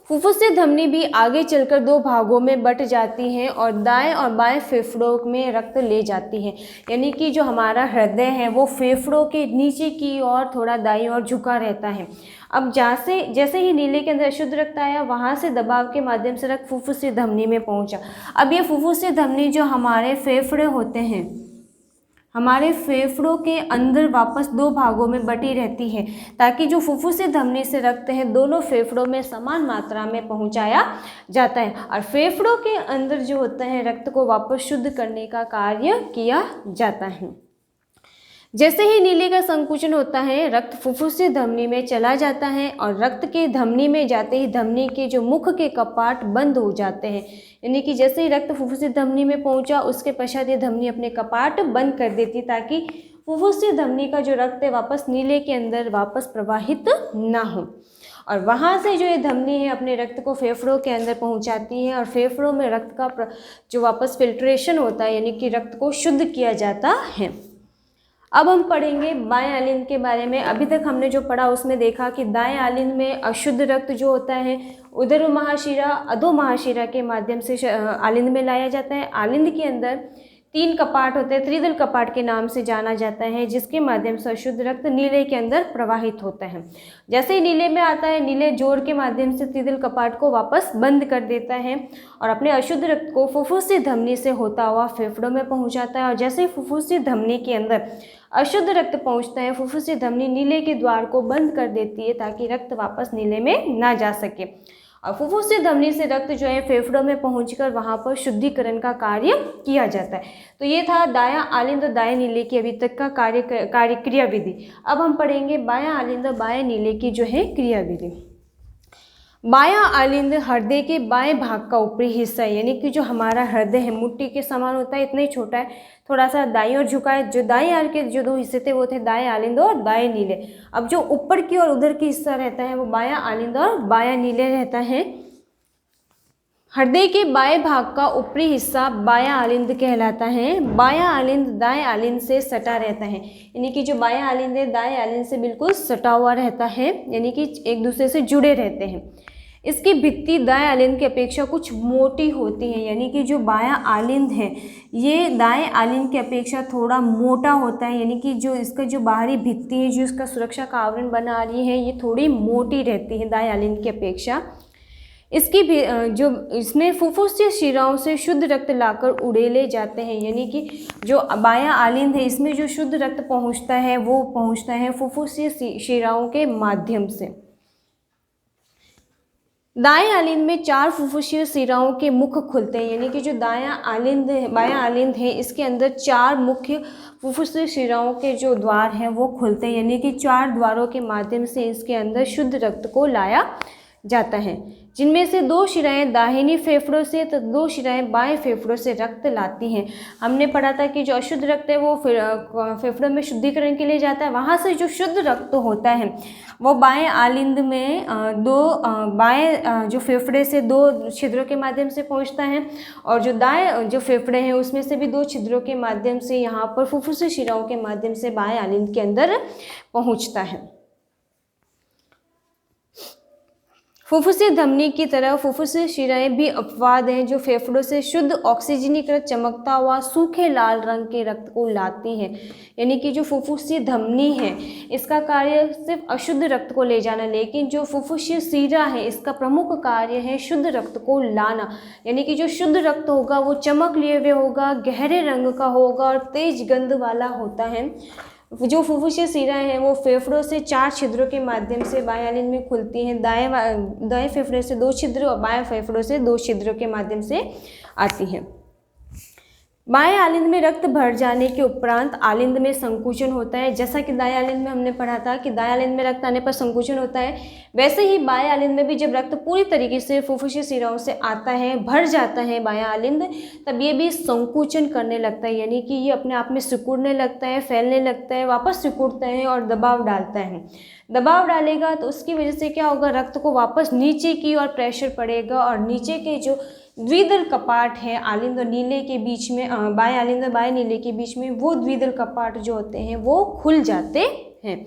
फुफ्फुसी धमनी भी आगे चलकर दो भागों में बट जाती हैं और दाएं और बाएं फेफड़ों में रक्त ले जाती है। यानी कि जो हमारा हृदय है वो फेफड़ों के नीचे की ओर थोड़ा दाईं ओर झुका रहता है। अब जैसे ही नीले के अंदर अशुद्ध रक्त आया वहाँ से दबाव के माध्यम से रक्त फुफ्फुसी धमनी में पहुँचा। अब ये फुफ्फुसी धमनी जो हमारे फेफड़े होते हैं हमारे फेफड़ों के अंदर वापस दो भागों में बटी रहती है ताकि जो फुफ्फुसी धमनी से रक्त है दोनों फेफड़ों में समान मात्रा में पहुंचाया जाता है और फेफड़ों के अंदर जो होता है रक्त को वापस शुद्ध करने का कार्य किया जाता है। जैसे ही नीले का संकुचन होता है रक्त फुफ्फुसी धमनी में चला जाता है और रक्त के धमनी में जाते ही धमनी के जो मुख के कपाट बंद हो जाते हैं। यानी कि जैसे ही रक्त फुफ्फुसी धमनी में पहुंचा उसके पश्चात ये धमनी अपने कपाट बंद कर देती ताकि फुफ्फुसी धमनी का जो रक्त है वापस नीले के अंदर वापस प्रवाहित ना हो। और वहाँ से जो ये धमनी है अपने रक्त को फेफड़ों के अंदर पहुँचाती है और फेफड़ों में रक्त का जो वापस फिल्ट्रेशन होता है यानी कि रक्त को शुद्ध किया जाता है। अब हम पढ़ेंगे बाएं आलिंद के बारे में। अभी तक हमने जो पढ़ा उसमें देखा कि दाएं आलिंद में अशुद्ध रक्त जो होता है उदर महाशिरा अधो महाशिरा के माध्यम से आलिंद में लाया जाता है। आलिंद के अंदर 3 कपाट होते हैं, त्रिदल कपाट के नाम से जाना जाता है, जिसके माध्यम से अशुद्ध रक्त नीले के अंदर प्रवाहित होता है। जैसे ही नीले में आता है नीले जोड़ के माध्यम से त्रिदल कपाट को वापस बंद कर देता है और अपने अशुद्ध रक्त को फुफ्फुसी धमनी से होता हुआ फेफड़ों में पहुंचाता है। और जैसे ही फुफ्फुसी धमनी के अंदर अशुद्ध रक्त पहुंचता है फुफ्फुसी धमनी नीले के द्वार को बंद कर देती है ताकि रक्त वापस नीले में ना जा सके और फुफ्फुसी धमनी से रक्त जो है फेफड़ों में पहुंचकर वहां पर शुद्धिकरण का कार्य किया जाता है। तो ये था दायां आलिंद और दाएं नीले की अभी तक का कार्य क्रिया विधि। अब हम पढ़ेंगे बायां आलिंद और बाएं नीले की जो है क्रिया विधि। बायां आलिंद हृदय के बाएं भाग का ऊपरी हिस्सा है, यानी कि जो हमारा हृदय है मुट्ठी के समान होता है, इतना ही छोटा है, थोड़ा सा दाईं ओर झुका है। जो दाएं आल के जो 2 हिस्से थे वो थे दाएं आलिंद और दाएं नीले। अब जो ऊपर की और उधर की हिस्सा रहता है वो बायां आलिंद और बायां नीले रहता है। हृदय के बाएं भाग का ऊपरी हिस्सा बायां आलिंद कहलाता है। बायां आलिंद दाएं आलिंद से सटा रहता है, यानी कि जो बायां आलिंद है दाएं आलिंद से बिल्कुल सटा हुआ रहता है, यानी कि एक दूसरे से जुड़े रहते हैं। इसकी भित्ति दाएं आलिंद की अपेक्षा कुछ मोटी होती है, यानी कि जो बायां आलिंद है ये दाएं आलिंद की अपेक्षा थोड़ा मोटा होता है, यानी कि जो इसका जो बाहरी भित्ति है जो इसका सुरक्षा का आवरण बना रही है ये थोड़ी मोटी रहती है दाएं आलिंद की अपेक्षा। इसकी भी जो इसमें फुफ्फुसीय शिराओं से शुद्ध रक्त लाकर उड़ेले जाते हैं, यानी कि जो बायां आलिंद है इसमें जो शुद्ध रक्त पहुंचता है वो पहुंचता है फुफ्फुसीय शिराओं के माध्यम से। दाएं आलिंद में 4 फुफ्फुसीय शिराओं के मुख खुलते हैं, यानी कि जो बायां आलिंद है इसके अंदर 4 मुख्य फुफ्फुसीय शिराओं के जो द्वार हैं वो खुलते हैं, यानी कि 4 द्वारों के माध्यम से इसके अंदर शुद्ध रक्त को लाया जाता है, जिनमें से 2 शिराएं दाहिनी फेफड़ों से तो 2 शिराएं बाएं फेफड़ों से रक्त लाती हैं। हमने पढ़ा था कि जो अशुद्ध रक्त है वो फेफड़ों में शुद्धिकरण के लिए जाता है, वहाँ से जो शुद्ध रक्त होता है वो बाएं आलिंद में बाएं जो फेफड़े से 2 छिद्रों के माध्यम से पहुँचता है और जो दाएं जो फेफड़े हैं उसमें से भी 2 छिद्रों के माध्यम से यहाँ पर फुफ्फुसीय शिराओं के माध्यम से बाएं आलिंद के अंदर पहुँचता है। फुफ्फुसीय धमनी की तरह फुफ्फुसीय शिराएं भी अपवाद हैं जो फेफड़ों से शुद्ध ऑक्सीजनीकृत चमकता हुआ सूखे लाल रंग के रक्त को लाती हैं, यानी कि जो फुफ्फुसीय धमनी है इसका कार्य सिर्फ अशुद्ध रक्त को ले जाना, लेकिन जो फुफ्फुसीय शिरा है इसका प्रमुख कार्य है शुद्ध रक्त को लाना, यानी कि जो शुद्ध रक्त होगा वो चमक लिए हुए होगा, गहरे रंग का होगा और तेज गंध वाला होता है। जो फुफ्फुसीय शिराएं हैं वो फेफड़ों से 4 छिद्रों के माध्यम से बाएं आलिंद में खुलती हैं। दाएं फेफड़े से 2 छिद्र और बाएं फेफड़ों से 2 छिद्रों के माध्यम से आती हैं। बाएं आलिंद में रक्त भर जाने के उपरांत आलिंद में संकुचन होता है। जैसा कि दाएं आलिंद में हमने पढ़ा था कि दाएं आलिंद में रक्त आने पर संकुचन होता है, वैसे ही बाएं आलिंद में भी जब रक्त पूरी तरीके से फुफ्फुसीय शिराओं से आता है, भर जाता है बाएं आलिंद, तब ये भी संकुचन करने लगता है, यानी कि ये अपने आप में सिकुड़ने लगता है, फैलने लगता है, वापस सिकुड़ता है और दबाव डालता है। दबाव डालेगा तो उसकी वजह से क्या होगा, रक्त को वापस नीचे की ओर प्रेशर पड़ेगा और नीचे के जो द्विदल कपाट है आलिंद और नीले के बीच में, बाएं आलिंद और बाएं नीले के बीच में, वो द्विदल कपाट जो होते हैं वो खुल जाते हैं।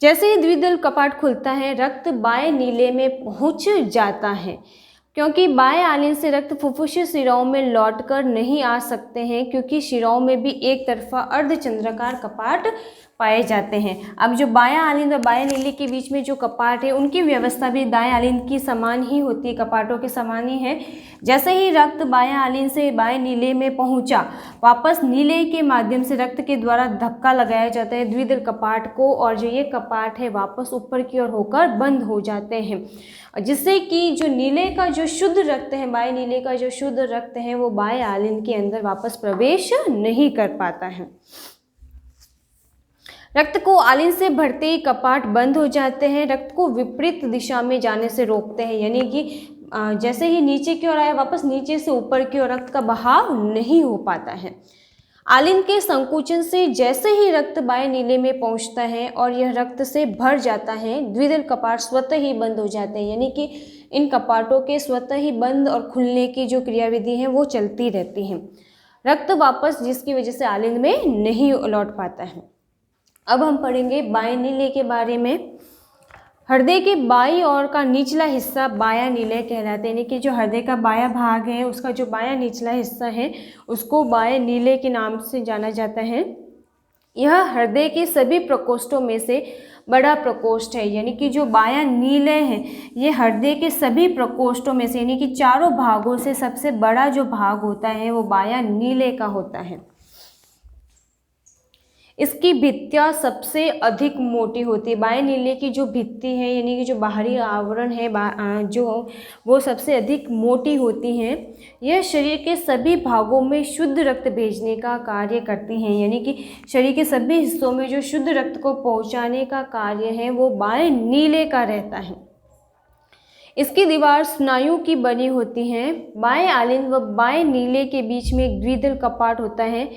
जैसे ही द्विदल कपाट खुलता है, रक्त बाएं नीले में पहुंच जाता है। क्योंकि बाएं आलिंद से रक्त फुफ्फुसीय शिराओं में लौटकर नहीं आ सकते हैं, क्योंकि शिराओं में भी एक तरफा अर्धचंद्राकार कपाट पाए जाते हैं। अब जो बायां आलिंद और बाएं नीले के बीच में जो कपाट है, उनकी व्यवस्था भी दाएं आलिंद की समान ही होती है, कपाटों के समान ही है। जैसे ही रक्त बाएं आलिंद से बाएं नीले में पहुंचा, वापस नीले के माध्यम से रक्त के द्वारा धक्का लगाया जाता है द्विदल कपाट को, और जो ये कपाट है वापस ऊपर की ओर होकर बंद हो जाते हैं, जिससे कि जो नीले का जो शुद्ध रक्त है, बाएं नीले का जो शुद्ध रक्त है, वो बाएं आलिंद के अंदर वापस प्रवेश नहीं कर पाता है। रक्त को आलिंद से भरते ही कपाट बंद हो जाते हैं, रक्त को विपरीत दिशा में जाने से रोकते हैं, यानी कि जैसे ही नीचे की ओर आया, वापस नीचे से ऊपर की ओर रक्त का बहाव नहीं हो पाता है। आलिंद के संकुचन से जैसे ही रक्त बाएं नीले में पहुंचता है और यह रक्त से भर जाता है, द्विदल कपाट स्वतः ही बंद हो जाते हैं, यानी कि इन कपाटों के स्वतः ही बंद और खुलने की जो क्रियाविधि है वो चलती रहती है। रक्त वापस जिसकी वजह से आलिंद में नहीं लौट पाता है। अब हम पढ़ेंगे बाएं नीले के बारे में। हृदय के बाईं ओर का निचला हिस्सा बायां नीले कहलाते हैं, यानी कि जो हृदय का बायां भाग है, उसका जो बायां निचला हिस्सा है उसको बाएं नीले के नाम से जाना जाता है। यह हृदय के सभी प्रकोष्ठों में से बड़ा प्रकोष्ठ है, यानी कि जो बायां नीले है ये हृदय के सभी प्रकोष्ठों में से, यानी कि चारों भागों से सबसे बड़ा जो भाग होता है वो बायां नीले का होता है। इसकी भित्तियाँ सबसे अधिक मोटी होती है। बाएं नीले की जो भित्ति है, यानी कि जो बाहरी आवरण है जो वो सबसे अधिक मोटी होती हैं। यह शरीर के सभी भागों में शुद्ध रक्त भेजने का कार्य करती हैं, यानी कि शरीर के सभी हिस्सों में जो शुद्ध रक्त को पहुंचाने का कार्य है वो बाएं नीले का रहता है। इसकी दीवार स्नायु की बनी होती है। बाएं आलिंद व बाएं नीले के बीच में एक द्विदल कपाट होता है।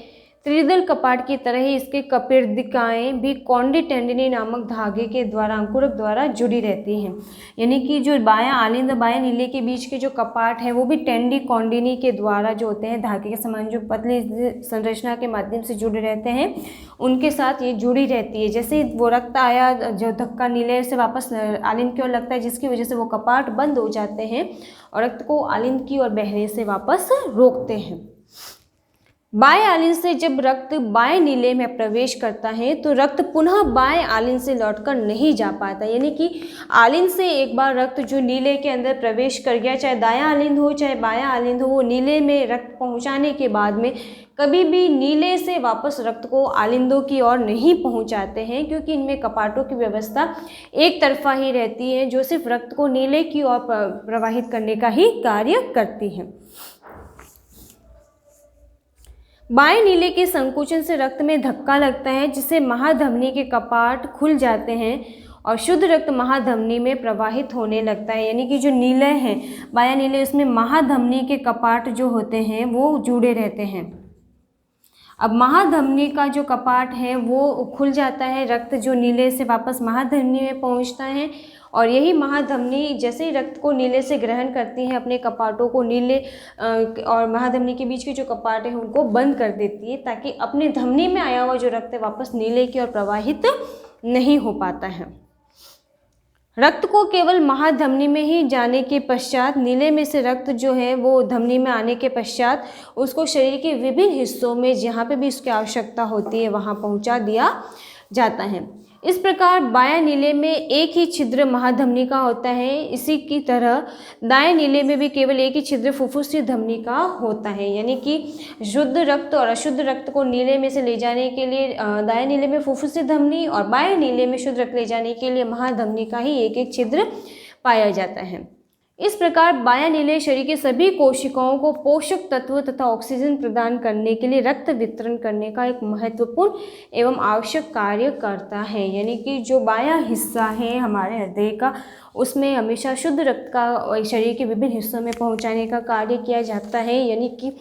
त्रिदल कपाट की तरह ही इसके कपिर्दिकाएँ भी कॉन्डिटेंडिनी नामक धागे के द्वारा, अंकुरक द्वारा जुड़ी रहती हैं, यानी कि जो बायां आलिंद और बाएं नीले के बीच के जो कपाट है वो भी टेंडी कॉन्डिनी के द्वारा जो होते हैं, धागे के समान जो पतली संरचना के माध्यम से जुड़े रहते हैं, उनके साथ ये जुड़ी रहती है। जैसे वो रक्त आया, जो धक्का नीले से वापस आलिंद की ओर लगता है, जिसकी वजह से वो कपाट बंद हो जाते हैं और रक्त को आलिंद की ओर बहने से वापस रोकते हैं। बाएं आलिंद से जब रक्त बाएं नीले में प्रवेश करता है तो रक्त पुनः बाएं आलिंद से लौटकर नहीं जा पाता, यानी कि आलिंद से एक बार रक्त जो नीले के अंदर प्रवेश कर गया, चाहे दायां आलिंद हो चाहे बायां आलिंद हो, वो नीले में रक्त पहुंचाने के बाद में कभी भी नीले से वापस रक्त को आलिंदों की ओर नहीं पहुंचाते हैं, क्योंकि इनमें कपाटों की व्यवस्था एक तरफा ही रहती है, जो सिर्फ रक्त को नीले की ओर प्रवाहित करने का ही कार्य करती है। बाएं नीले के संकुचन से रक्त में धक्का लगता है, जिससे महाधमनी के कपाट खुल जाते हैं और शुद्ध रक्त महाधमनी में प्रवाहित होने लगता है, यानी कि जो नीले हैं बायां नीले, उसमें महाधमनी के कपाट जो होते हैं वो जुड़े रहते हैं। अब महाधमनी का जो कपाट है वो खुल जाता है, रक्त जो नीले से वापस महाधमनी में पहुंचता है, और यही महाधमनी जैसे ही रक्त को नीले से ग्रहण करती है, अपने कपाटों को नीले और महाधमनी के बीच के जो कपाट हैं उनको बंद कर देती है, ताकि अपने धमनी में आया हुआ जो रक्त है वापस नीले की ओर प्रवाहित नहीं हो पाता है। रक्त को केवल महाधमनी में ही जाने के पश्चात, नीले में से रक्त जो है वो धमनी में आने के पश्चात उसको शरीर के विभिन्न हिस्सों में जहाँ पे भी इसकी आवश्यकता होती है वहाँ पहुँचा दिया जाता है। इस प्रकार बायां नीले में एक ही छिद्र महाधमनी का होता है, इसी की तरह दाएं नीले में भी केवल एक ही छिद्र फुफ्फुसीय धमनी का होता है, यानी कि शुद्ध रक्त और अशुद्ध रक्त को नीले में से ले जाने के लिए दाएं नीले में फुफ्फुसीय धमनी और बाएं नीले में शुद्ध रक्त ले जाने के लिए महाधमनी का ही एक एक छिद्र पाया जाता है। इस प्रकार बायां नीले शरीर के सभी कोशिकाओं को पोषक तत्व तथा ऑक्सीजन प्रदान करने के लिए रक्त वितरण करने का एक महत्वपूर्ण एवं आवश्यक कार्य करता है। यानी कि जो बायां हिस्सा है हमारे हृदय का, उसमें हमेशा शुद्ध रक्त का शरीर के विभिन्न हिस्सों में पहुंचाने का कार्य किया जाता है। यानी कि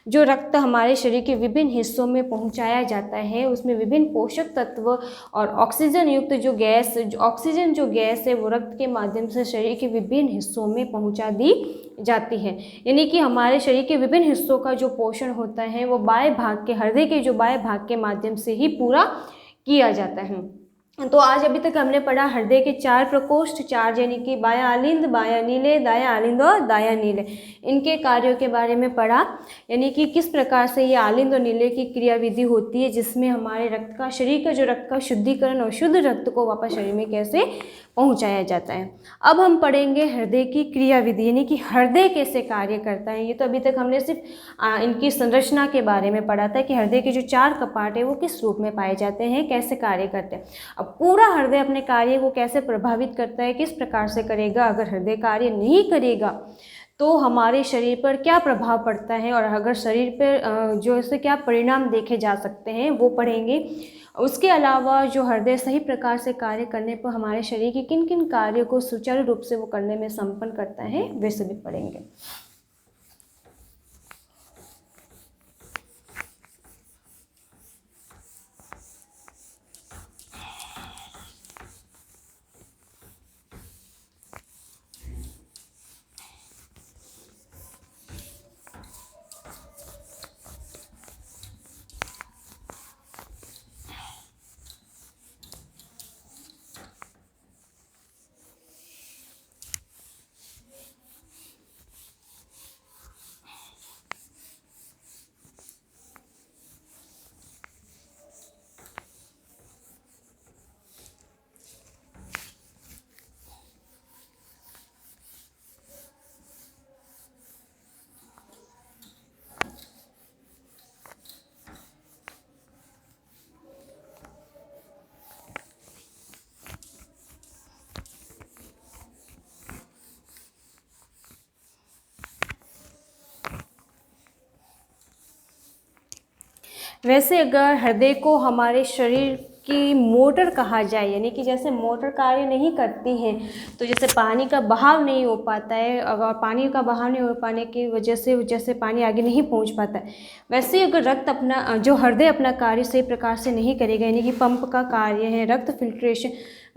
जो रक्त हमारे शरीर के विभिन्न हिस्सों में पहुंचाया जाता है उसमें विभिन्न पोषक तत्व और ऑक्सीजन युक्त ऑक्सीजन जो गैस है वो रक्त के माध्यम से शरीर के विभिन्न हिस्सों में पहुंचा दी जाती है। यानी कि हमारे शरीर के विभिन्न हिस्सों का जो पोषण होता है वो बाएं भाग के, हृदय के जो बाएं भाग के माध्यम से ही पूरा किया जाता है। तो आज अभी तक हमने पढ़ा हृदय के 4 प्रकोष्ठ, 4 यानी कि बायां आलिंद, बायां नीले, दायां आलिंद और दायां नीले, इनके कार्यों के बारे में पढ़ा। यानी कि किस प्रकार से ये आलिंद और नीले की क्रियाविधि होती है जिसमें हमारे रक्त का, शरीर का जो रक्त का शुद्धिकरण और शुद्ध रक्त को वापस शरीर में कैसे पहुंचाया जाता है। अब हम पढ़ेंगे हृदय की क्रियाविधि, यानी कि हृदय कैसे कार्य करता है। ये तो अभी तक हमने सिर्फ इनकी संरचना के बारे में पढ़ा था कि हृदय के जो 4 कपाट है वो किस रूप में पाए जाते हैं, कैसे कार्य करते हैं। अब पूरा हृदय अपने कार्य को कैसे प्रभावित करता है, किस प्रकार से करेगा, अगर हृदय कार्य नहीं करेगा तो हमारे शरीर पर क्या प्रभाव पड़ता है और अगर शरीर पर जो इससे क्या परिणाम देखे जा सकते हैं वो पढ़ेंगे। उसके अलावा जो हृदय सही प्रकार से कार्य करने पर हमारे शरीर के किन किन कार्यों को सुचारू रूप से वो करने में संपन्न करता है वे सभी पढ़ेंगे। वैसे अगर हृदय को हमारे शरीर की मोटर कहा जाए, यानी कि जैसे मोटर कार्य नहीं करती है तो जैसे पानी का बहाव नहीं हो पाता है, अगर पानी का बहाव नहीं हो पाने की वजह से जैसे पानी आगे नहीं पहुंच पाता है, वैसे ही अगर रक्त अपना, जो हृदय अपना कार्य सही प्रकार से नहीं करेगा, यानी कि पंप का कार्य है, रक्त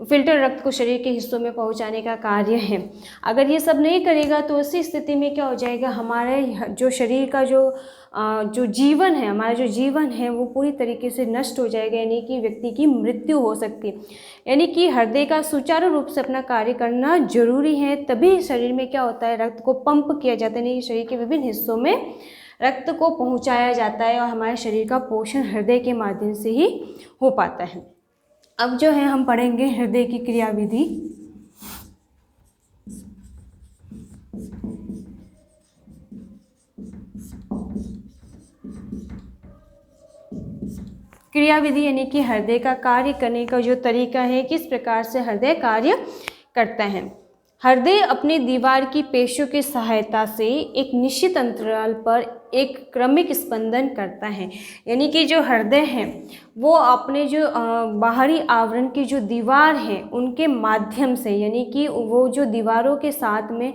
फिल्टर रक्त को शरीर के हिस्सों में पहुंचाने का कार्य है, अगर ये सब नहीं करेगा तो उसी स्थिति में क्या हो जाएगा, हमारे जो शरीर का जो जीवन है, हमारा जो जीवन है वो पूरी तरीके से नष्ट हो जाएगा, यानी कि व्यक्ति की मृत्यु हो सकती है। यानी कि हृदय का सुचारू रूप से अपना कार्य करना जरूरी है, तभी शरीर में क्या होता है, रक्त को पंप किया जाता है, यानी कि शरीर के विभिन्न हिस्सों में रक्त को पहुंचाया जाता है और हमारे शरीर का पोषण हृदय के माध्यम से ही हो पाता है। अब जो है हम पढ़ेंगे हृदय की क्रियाविधि। क्रियाविधि यानी कि हृदय का कार्य करने का जो तरीका है, किस प्रकार से हृदय कार्य करता है। हृदय अपनी दीवार की पेशियों की सहायता से एक निश्चित अंतराल पर एक क्रमिक स्पंदन करता है, यानी कि जो हृदय है वो अपने जो बाहरी आवरण की जो दीवार है उनके माध्यम से, यानी कि वो जो दीवारों के साथ में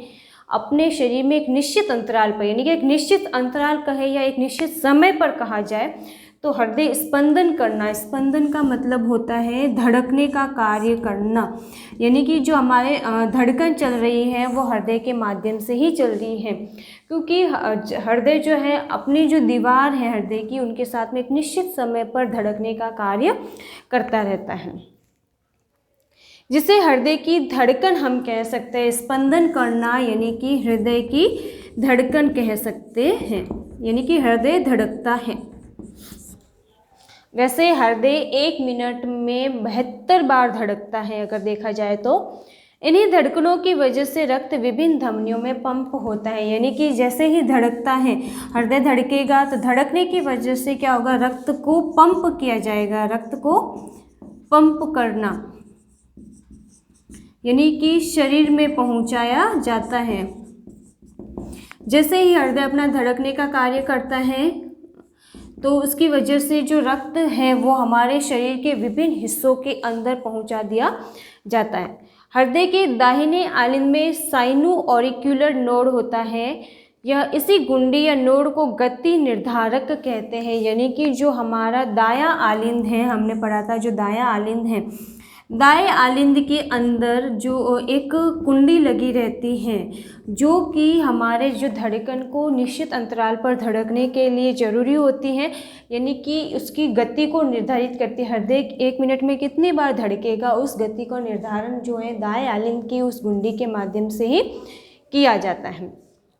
अपने शरीर में एक निश्चित अंतराल पर, यानी कि एक निश्चित अंतराल कहे या एक निश्चित समय पर कहा जाए तो हृदय स्पंदन करना, स्पंदन का मतलब होता है धड़कने का कार्य करना, यानी कि जो हमारे धड़कन चल रही है वो हृदय के माध्यम से ही चल रही है, क्योंकि हृदय जो है अपनी जो दीवार है हृदय की उनके साथ में एक निश्चित समय पर धड़कने का कार्य करता रहता है, जिसे हृदय की धड़कन हम कह सकते हैं। स्पंदन करना यानी कि हृदय की धड़कन कह सकते हैं, यानी कि हृदय धड़कता है। वैसे हृदय 1 मिनट में 72 बार धड़कता है अगर देखा जाए तो। इन्हीं धड़कनों की वजह से रक्त विभिन्न धमनियों में पंप होता है, यानी कि जैसे ही धड़कता है हृदय धड़केगा तो धड़कने की वजह से क्या होगा, रक्त को पंप किया जाएगा, रक्त को पंप करना यानी कि शरीर में पहुंचाया जाता है। जैसे ही हृदय अपना धड़कने का कार्य करता है तो उसकी वजह से जो रक्त है वो हमारे शरीर के विभिन्न हिस्सों के अंदर पहुंचा दिया जाता है। हृदय के दाहिने आलिंद में साइनो ऑरिक्यूलर नोड होता है। यह इसी गुंडी या नोड को गति निर्धारक कहते हैं, यानी कि जो हमारा दायां आलिंद है, हमने पढ़ा था जो दायां आलिंद है, दाएं आलिंद के अंदर जो एक कुंडी लगी रहती है जो कि हमारे जो धड़कन को निश्चित अंतराल पर धड़कने के लिए ज़रूरी होती है, यानी कि उसकी गति को निर्धारित करती है। हृदय 1 मिनट में कितनी बार धड़केगा, उस गति का निर्धारण जो है दाएं आलिंद की उस गुंडी के माध्यम से ही किया जाता है।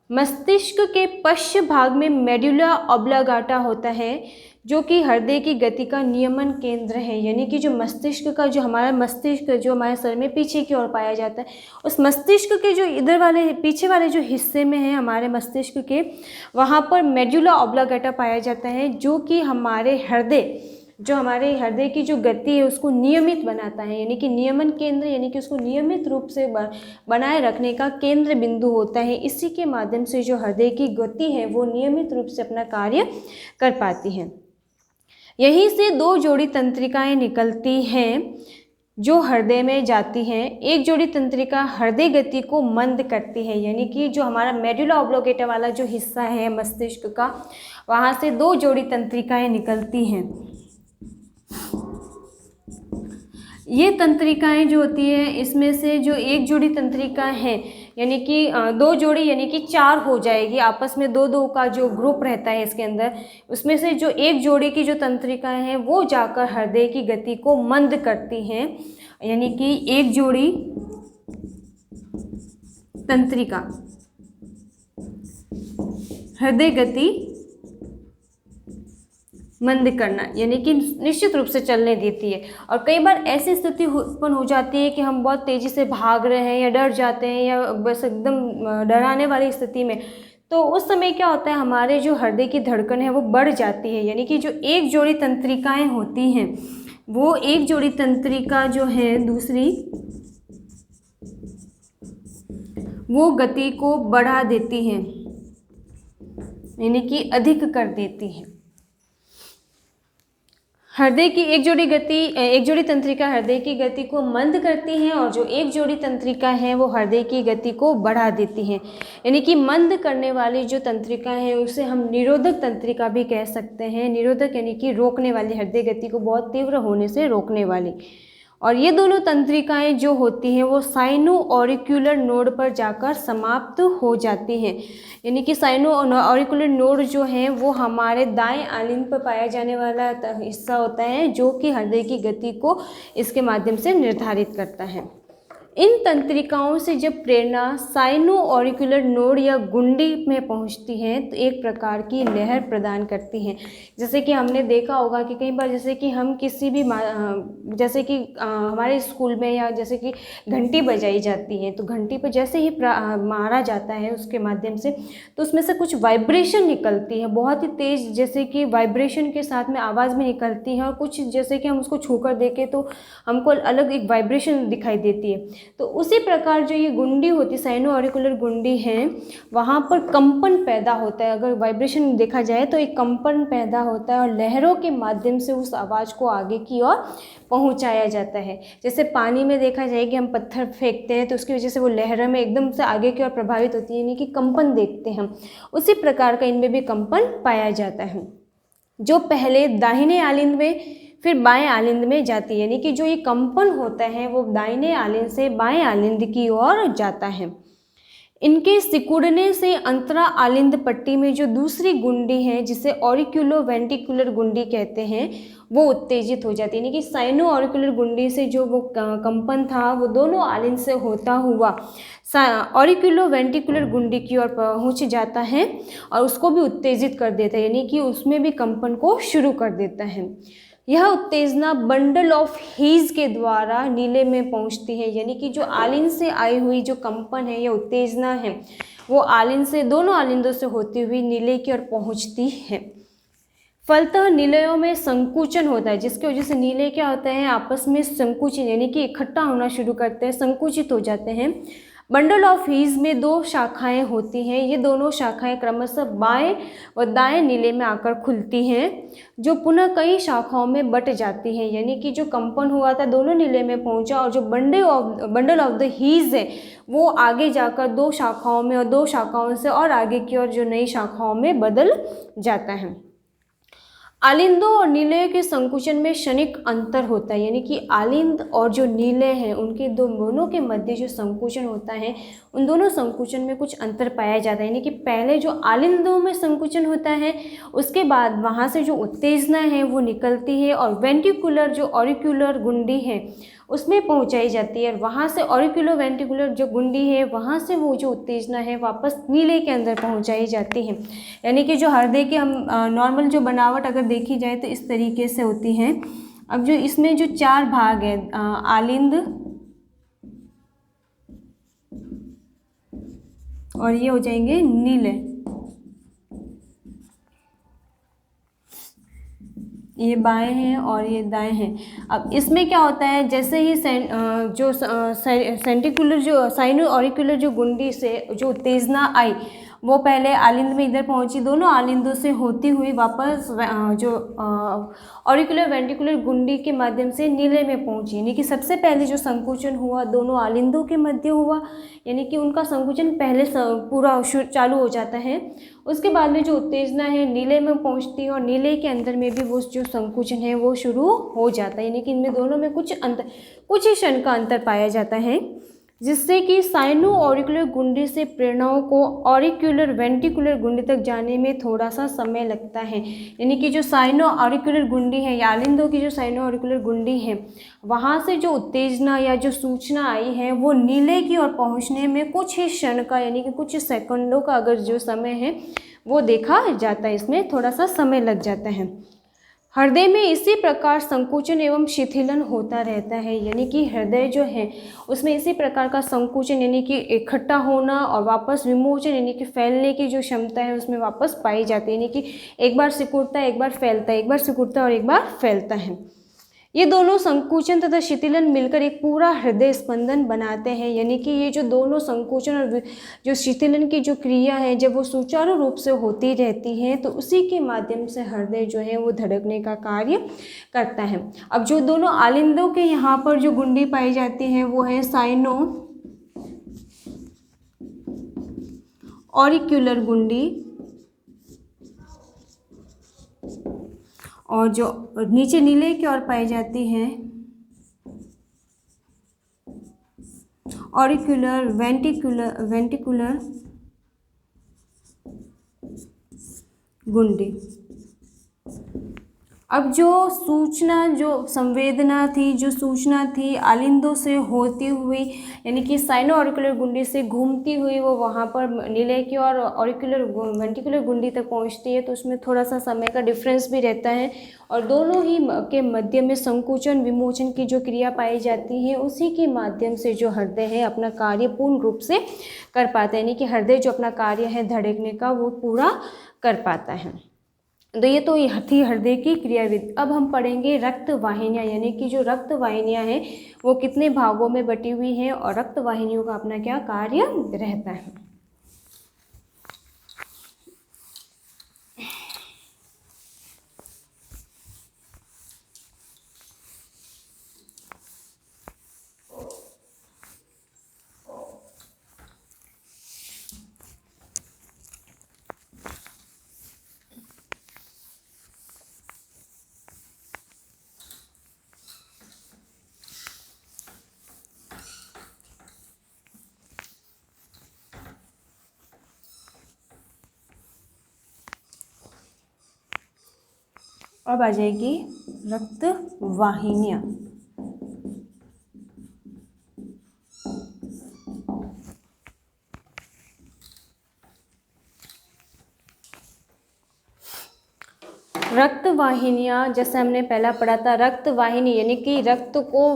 मस्तिष्क के पश्च भाग में मेडुला ऑब्लांगाटा होता है जो कि हृदय की गति का नियमन केंद्र है, यानी कि जो मस्तिष्क का जो हमारा मस्तिष्क जो हमारे सर में पीछे की ओर पाया जाता है, उस मस्तिष्क के जो इधर वाले पीछे वाले जो हिस्से में है हमारे मस्तिष्क के, वहाँ पर मेडुला ऑब्लांगाटा पाया जाता है जो कि हमारे हृदय की जो गति है उसको नियमित बनाता है, यानी कि नियमन केंद्र, यानी कि उसको नियमित रूप से बनाए रखने का केंद्र बिंदु होता है। इसी के माध्यम से जो हृदय की गति है वो नियमित रूप से अपना कार्य कर पाती है। यहीं से 2 जोड़ी तंत्रिकाएं निकलती हैं जो हृदय में जाती हैं। एक जोड़ी तंत्रिका हृदय गति को मंद करती है, यानी कि जो हमारा मेडुला ऑब्लांगाटा वाला जो हिस्सा है मस्तिष्क का, वहाँ से 2 जोड़ी तंत्रिकाएं निकलती हैं। ये तंत्रिकाएं जो होती है इसमें से जो एक जोड़ी तंत्रिका है, यानी कि 2 जोड़ी यानी कि 4 हो जाएगी, आपस में 2-2 का जो ग्रुप रहता है इसके अंदर, उसमें से जो एक जोड़ी की जो तंत्रिकाएं हैं वो जाकर हृदय की गति को मंद करती हैं, यानी कि एक जोड़ी तंत्रिका हृदय गति मंद करना, यानी कि निश्चित रूप से चलने देती है। और कई बार ऐसी स्थिति उत्पन्न हो जाती है कि हम बहुत तेज़ी से भाग रहे हैं या डर जाते हैं या बस एकदम डराने वाली स्थिति में, तो उस समय क्या होता है हमारे जो हृदय की धड़कन है वो बढ़ जाती है, यानी कि जो एक जोड़ी तंत्रिकाएं होती हैं वो एक जोड़ी तंत्रिका जो है दूसरी वो गति को बढ़ा देती है, यानी कि अधिक कर देती है। हृदय की एक जोड़ी तंत्रिका हृदय की गति को मंद करती है और जो एक जोड़ी तंत्रिका है वो हृदय की गति को बढ़ा देती है, यानी कि मंद करने वाली जो तंत्रिका है उसे हम निरोधक तंत्रिका भी कह सकते हैं। निरोधक यानी कि रोकने वाली, हृदय गति को बहुत तीव्र होने से रोकने वाली। और ये दोनों तंत्रिकाएं जो होती हैं वो साइनो ऑरिक्यूलर नोड पर जाकर समाप्त हो जाती हैं, यानी कि साइनो ऑरिक्यूलर नोड जो है वो हमारे दाएं आलिंद पर पाया जाने वाला हिस्सा होता है जो कि हृदय की गति को इसके माध्यम से निर्धारित करता है। इन तंत्रिकाओं से जब प्रेरणा साइनो ऑरिक्यूलर नोड या गुंडी में पहुंचती है तो एक प्रकार की लहर प्रदान करती हैं। जैसे कि हमने देखा होगा कि कई बार जैसे कि हम किसी भी जैसे कि हमारे स्कूल में या जैसे कि घंटी बजाई जाती है तो घंटी पर जैसे ही मारा जाता है उसके माध्यम से तो उसमें से कुछ वाइब्रेशन निकलती है बहुत ही तेज़, जैसे कि वाइब्रेशन के साथ में आवाज़ भी निकलती है और कुछ जैसे कि हम उसको छूकर देखें तो हमको अलग एक वाइब्रेशन दिखाई देती है। तो उसी प्रकार जो ये गुंडी होती है साइनो ऑरिक्यूलर गुंडी है वहाँ पर कंपन पैदा होता है। अगर वाइब्रेशन देखा जाए तो एक कंपन पैदा होता है और लहरों के माध्यम से उस आवाज़ को आगे की ओर पहुंचाया जाता है। जैसे पानी में देखा जाए कि हम पत्थर फेंकते हैं तो उसकी वजह से वो लहरों में एकदम से आगे की ओर प्रभावित होती है, यानी कि कंपन देखते हैं हम, उसी प्रकार का इनमें भी कंपन पाया जाता है जो पहले दाहिने आलिंद में फिर बाएं आलिंद में जाती है, यानी कि जो ये कंपन होता है वो दाहिने आलिंद से बाएं आलिंद की ओर जाता है। इनके सिकुड़ने से अंतरा आलिंद पट्टी में जो दूसरी गुंडी है जिसे ऑरिक्यूलो वेंटिकुलर गुंडी कहते हैं वो उत्तेजित हो जाती है, यानी कि साइनो ऑरिक्यूलर गुंडी से जो वो कंपन था वो दोनों आलिंद से होता हुआ ऑरिक्यूलो वेंटिकुलर गुंडी की ओर पहुँच जाता है और उसको भी उत्तेजित कर देता है, यानी कि उसमें भी कंपन को शुरू कर देता है। यह उत्तेजना बंडल ऑफ हीज के द्वारा नीले में पहुंचती है, यानी कि जो आलिंद से आई हुई जो कंपन है या उत्तेजना है वो आलिंद से दोनों आलिंदों से होती हुई नीले की ओर पहुंचती है। फलतः नीलयों में संकुचन होता है जिसकी वजह से नीले क्या होता है आपस में संकुचित यानी कि इकट्ठा होना शुरू करते हैं, संकुचित हो जाते हैं। बंडल ऑफ हीज में दो शाखाएं होती हैं। ये दोनों शाखाएं क्रमशः बाएं व दाएं नीले में आकर खुलती हैं, जो पुनः कई शाखाओं में बट जाती हैं। यानी कि जो कंपन हुआ था दोनों नीले में पहुंचा, और जो बंडल ऑफ द हीज है वो आगे जाकर दो शाखाओं में और दो शाखाओं से और आगे की ओर जो नई शाखाओं में बदल जाता है। आलिंदों और नीले के संकुचन में क्षणिक अंतर होता है। यानी कि आलिंद और जो नीले हैं उनके दोनों के मध्य जो संकुचन होता है, उन दोनों संकुचन में कुछ अंतर पाया जाता है। यानी कि पहले जो आलिंदों में संकुचन होता है, उसके बाद वहाँ से जो उत्तेजना है वो निकलती है और वेंट्रिकुलर जो ऑरिक्यूलर गुंडी है उसमें पहुंचाई जाती है, और वहाँ से ऑरिक्यूलो वेंट्रिकुलर जो गुंडी है वहाँ से वो जो उत्तेजना है वापस नीले के अंदर पहुंचाई जाती है। यानी कि जो हृदय की हम नॉर्मल जो बनावट अगर देखी जाए तो इस तरीके से होती है। अब जो इसमें जो चार भाग है, आलिंद और ये हो जाएंगे नीले, ये बाएं हैं और ये दाएं हैं। अब इसमें क्या होता है, जैसे ही जो सेंटिकुलर जो साइनो ऑरिकुलर जो गुंडी से जो उत्तेजना आई वो पहले आलिंद में इधर पहुंची, दोनों आलिंदों से होती हुई वापस जो ऑरिकुलर वेंट्रिकुलर गुंडी के माध्यम से नीले में पहुंची। यानी कि सबसे पहले जो संकुचन हुआ दोनों आलिंदों के मध्य हुआ, यानी कि उनका संकुचन पहले पूरा चालू हो जाता है। उसके बाद में जो उत्तेजना है नीले में पहुंचती है और नीले के अंदर में भी वो जो संकुचन है वो शुरू हो जाता है। यानी कि इनमें दोनों में कुछ ही क्षण का अंतर पाया जाता है, जिससे कि साइनो ऑरिकुलर गुंडी से प्रेरणाओं को ऑरिक्यूलर वेंट्रिकुलर गुंडी तक जाने में थोड़ा सा समय लगता है। यानी कि जो साइनो ऑरिकुलर गुंडी है या आलिंदों की जो साइनो ऑरिकुलर गुंडी है, वहाँ से जो उत्तेजना या जो सूचना आई है वो नीले की ओर पहुँचने में कुछ ही क्षण का यानी कि कुछ सेकंडों का अगर जो समय है वो देखा जाता है, इसमें थोड़ा सा समय लग जाता है। हृदय में इसी प्रकार संकुचन एवं शिथिलन होता रहता है। यानी कि हृदय जो है उसमें इसी प्रकार का संकुचन यानी कि इकट्ठा होना और वापस विमोचन यानी कि फैलने की जो क्षमता है उसमें वापस पाई जाती है। यानी कि एक बार सिकुड़ता है, एक बार फैलता है, एक बार सिकुड़ता है और एक बार फैलता है। ये दोनों संकुचन तथा शिथिलन मिलकर एक पूरा हृदय स्पंदन बनाते हैं। यानी कि ये जो दोनों संकुचन और जो शिथिलन की जो क्रिया है जब वो सुचारू रूप से होती रहती है तो उसी के माध्यम से हृदय जो है वो धड़कने का कार्य करता है। अब जो दोनों आलिंदों के यहाँ पर जो गुंडी पाई जाती है वो है साइनो ऑरिक्यूलर गुंडी, और जो नीचे नीले की ओर पाई जाती है ऑरिक्यूलर वेंट्रिकुलर गुंडी। अब जो सूचना जो संवेदना थी जो सूचना थी आलिंदों से होती हुई यानी कि साइनो ऑरिकुलर गुंडी से घूमती हुई वो वहाँ पर नीले की और ऑरिकुलर वेंट्रिकुलर गुंडी तक पहुँचती है, तो उसमें थोड़ा सा समय का डिफरेंस भी रहता है और दोनों ही के मध्य में संकुचन विमोचन की जो क्रिया पाई जाती है उसी के माध्यम से जो हृदय है अपना कार्य पूर्ण रूप से कर पाता है। यानी कि हृदय जो अपना कार्य है धड़कने का वो पूरा कर पाता है। तो ये तो थी हृदय की क्रियाविधि। अब हम पढ़ेंगे रक्त वाहिनियाँ, यानी कि जो रक्त वाहिनियाँ हैं वो कितने भागों में बटी हुई हैं और रक्त वाहिनियों का अपना क्या कार्य रहता है। अब आ जाएगी रक्त वाहिनियाँ। रक्त वाहिनियाँ जैसे हमने पहला पढ़ा था, रक्त वाहिनी यानी कि रक्त को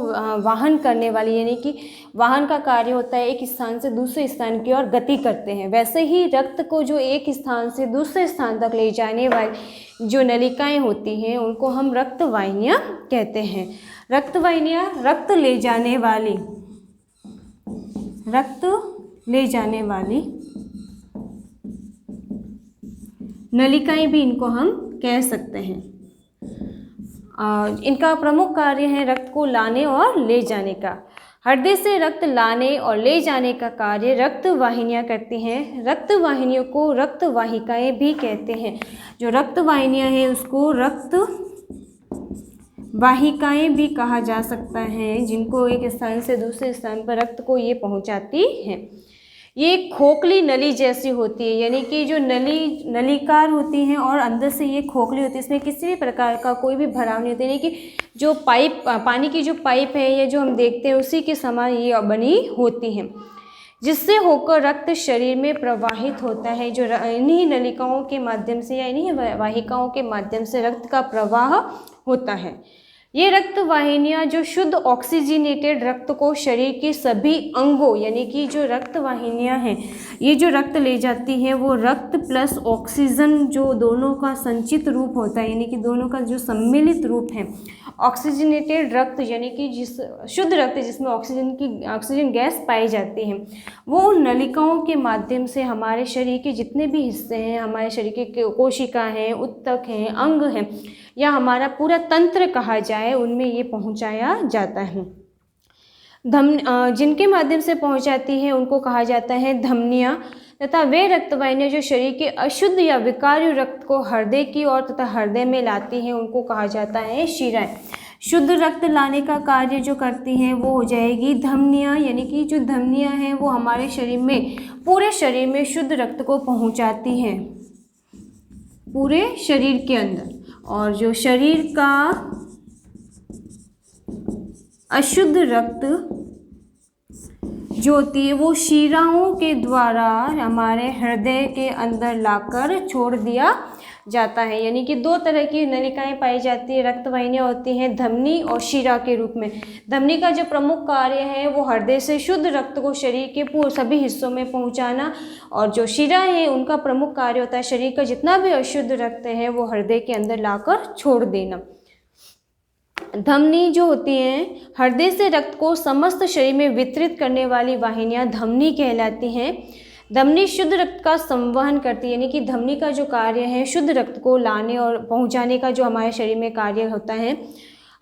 वाहन करने वाली, यानी कि वाहन का कार्य होता है एक स्थान से दूसरे स्थान की ओर गति करते हैं। वैसे ही रक्त को जो एक स्थान से दूसरे स्थान तक ले जाने वाली जो नलिकाएं होती हैं उनको हम रक्त वाहिनियाँ कहते हैं। रक्त वाहिनियाँ रक्त ले जाने वाली, रक्त ले जाने वाली नलिकाएं भी इनको हम कह सकते हैं। इनका प्रमुख कार्य है रक्त को लाने और ले जाने का। हृदय से रक्त लाने और ले जाने का कार्य रक्त वाहिनियाँ करती हैं। रक्त वाहिनियों को रक्त वाहिकाएँ भी कहते हैं। जो रक्त वाहिनियाँ हैं उसको रक्त वाहिकाएँ भी कहा जा सकता है, जिनको एक स्थान से दूसरे स्थान पर रक्त को ये पहुँचाती हैं। ये खोखली नली जैसी होती है, यानी कि जो नलिकार होती हैं और अंदर से ये खोखली होती है, इसमें किसी भी प्रकार का कोई भी भराव नहीं होता, यानी कि जो पाइप, पानी की जो पाइप है ये जो हम देखते हैं उसी के समान ये बनी होती हैं, जिससे होकर रक्त शरीर में प्रवाहित होता है। जो इन्हीं नलिकाओं के माध्यम से या इन्हीं वाहिकाओं के माध्यम से रक्त का प्रवाह होता है। ये रक्त वाहिनियाँ जो शुद्ध ऑक्सीजनेटेड रक्त को शरीर के सभी अंगों, यानी कि जो रक्त वाहिनियाँ हैं ये जो रक्त ले जाती हैं वो रक्त प्लस ऑक्सीजन जो दोनों का संचित रूप होता है, यानी कि दोनों का जो सम्मिलित रूप है। ऑक्सीजनेटेड रक्त यानी कि जिस शुद्ध रक्त जिसमें ऑक्सीजन गैस पाई जाती है, वो नलिकाओं के माध्यम से हमारे शरीर के जितने भी हिस्से हैं, हमारे शरीर के कोशिका हैं, उत्तक हैं, अंग हैं या हमारा पूरा तंत्र कहा जाए, उनमें ये पहुंचाया जाता है। जिनके माध्यम से पहुंचाती है उनको कहा जाता है धमनियाँ, तथा वे रक्तवाहिनियाँ जो शरीर के अशुद्ध या विकार्य रक्त को हृदय की ओर तथा हृदय में लाती हैं उनको कहा जाता है शिराएं। शुद्ध रक्त लाने का कार्य जो करती हैं वो हो जाएगी धमनियाँ, यानी कि जो धमनियाँ हैं वो हमारे शरीर में, पूरे शरीर में शुद्ध रक्त को पहुँचाती हैं, पूरे शरीर के अंदर। और जो शरीर का अशुद्ध रक्त जो होती है वो शिराओं के द्वारा हमारे हृदय के अंदर लाकर छोड़ दिया जाता है। यानी कि दो तरह की नलिकाएं पाई जाती है, रक्तवाहिनियाँ होती हैं धमनी और शिरा के रूप में। धमनी का जो प्रमुख कार्य है वो हृदय से शुद्ध रक्त को शरीर के सभी हिस्सों में पहुंचाना, और जो शिरा है उनका प्रमुख कार्य होता है शरीर का जितना भी अशुद्ध रक्त है वो हृदय के अंदर लाकर छोड़ देना। धमनी जो होती हैं हृदय से रक्त को समस्त शरीर में वितरित करने वाली वाहिनियाँ धमनी कहलाती हैं। धमनी शुद्ध रक्त का संवहन करती है, यानी कि धमनी का जो कार्य है शुद्ध रक्त को लाने और पहुंचाने का जो हमारे शरीर में कार्य होता है।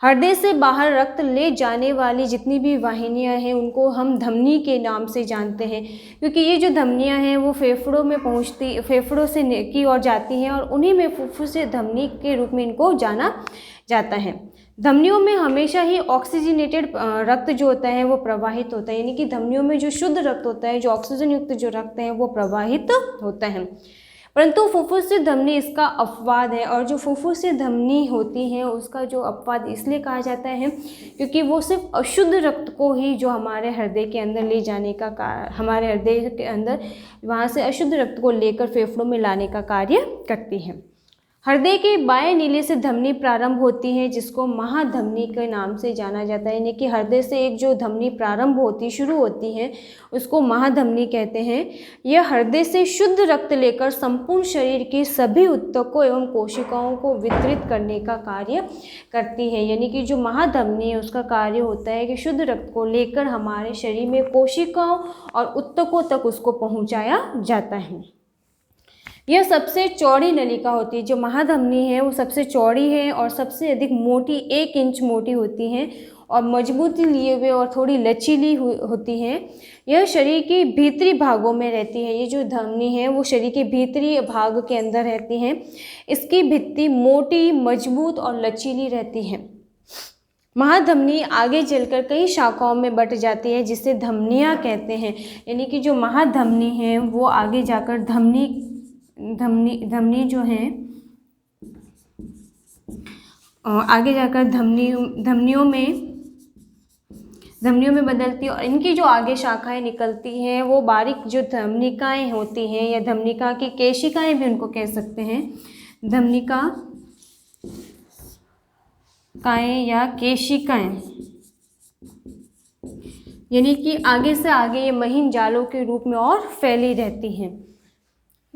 हृदय से बाहर रक्त ले जाने वाली जितनी भी वाहिनियां हैं उनको हम धमनी के नाम से जानते हैं, क्योंकि ये जो धमनियां हैं वो फेफड़ों में पहुंचती, फेफड़ों से की ओर जाती हैं और उन्हीं में फुफ्फुस से धमनी के रूप में इनको जाना जाता है। धमनियों में हमेशा ही ऑक्सीजनेटेड रक्त जो होता है वो प्रवाहित होता है, यानी कि धमनियों में जो शुद्ध रक्त होता है, जो ऑक्सीजन युक्त जो रक्त है वो प्रवाहित होता है। परंतु फुफ्फुस से धमनी इसका अपवाद है, और जो फुफ्फुस से धमनी होती है उसका जो अपवाद इसलिए कहा जाता है क्योंकि वो सिर्फ अशुद्ध रक्त को ही जो हमारे हृदय के अंदर ले जाने का हमारे हृदय के अंदर वहाँ से अशुद्ध रक्त को लेकर फेफड़ों में लाने का कार्य करती है। हृदय के बाएं नीले से धमनी प्रारंभ होती है जिसको महाधमनी के नाम से जाना जाता है, यानी कि हृदय से एक जो धमनी प्रारंभ होती शुरू होती है उसको महाधमनी कहते हैं। यह हृदय से शुद्ध रक्त लेकर संपूर्ण शरीर के सभी ऊतकों एवं कोशिकाओं को वितरित करने का कार्य करती है, यानी कि जो महाधमनी है उसका कार्य होता है कि शुद्ध रक्त को लेकर हमारे शरीर में कोशिकाओं और ऊतकों तक उसको पहुँचाया जाता है। यह सबसे चौड़ी नलिका होती है, जो महाधमनी है वो सबसे चौड़ी है और सबसे अधिक मोटी 1 इंच मोटी होती है और मजबूती लिए हुए और थोड़ी लचीली होती है। यह शरीर के भीतरी भागों में रहती है। ये जो धमनी है वो शरीर के भीतरी भाग के अंदर रहती है। इसकी भित्ति मोटी, मजबूत और लचीली रहती है। महाधमनी आगे चलकर कई शाखाओं में बट जाती है जिसे धमनियाँ कहते हैं, यानी कि जो महाधमनी है वो आगे जाकर धमनी जो है आगे जाकर धमनियों में बदलती है और इनकी जो आगे शाखाएं निकलती हैं वो बारीक जो धमनिकाएं होती हैं या धमनिका की केशिकाएं भी उनको कह सकते हैं। धमनिकाएं या केशिकाएं, यानी कि आगे से आगे ये महीन जालों के रूप में और फैली रहती हैं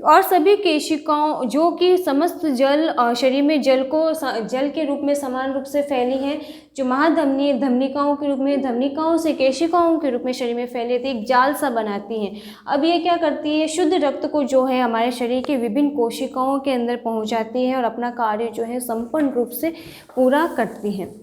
और सभी केशिकाओं जो कि समस्त जल शरीर में जल के रूप में समान रूप से फैली हैं, जो महाधमनी धमनिकाओं के रूप में, धमनिकाओं से केशिकाओं के रूप में शरीर में फैले थे, एक जाल सा बनाती हैं। अब ये क्या करती है, शुद्ध रक्त को जो है हमारे शरीर के विभिन्न कोशिकाओं के अंदर पहुंचाती है और अपना कार्य जो है संपूर्ण रूप से पूरा करती हैं।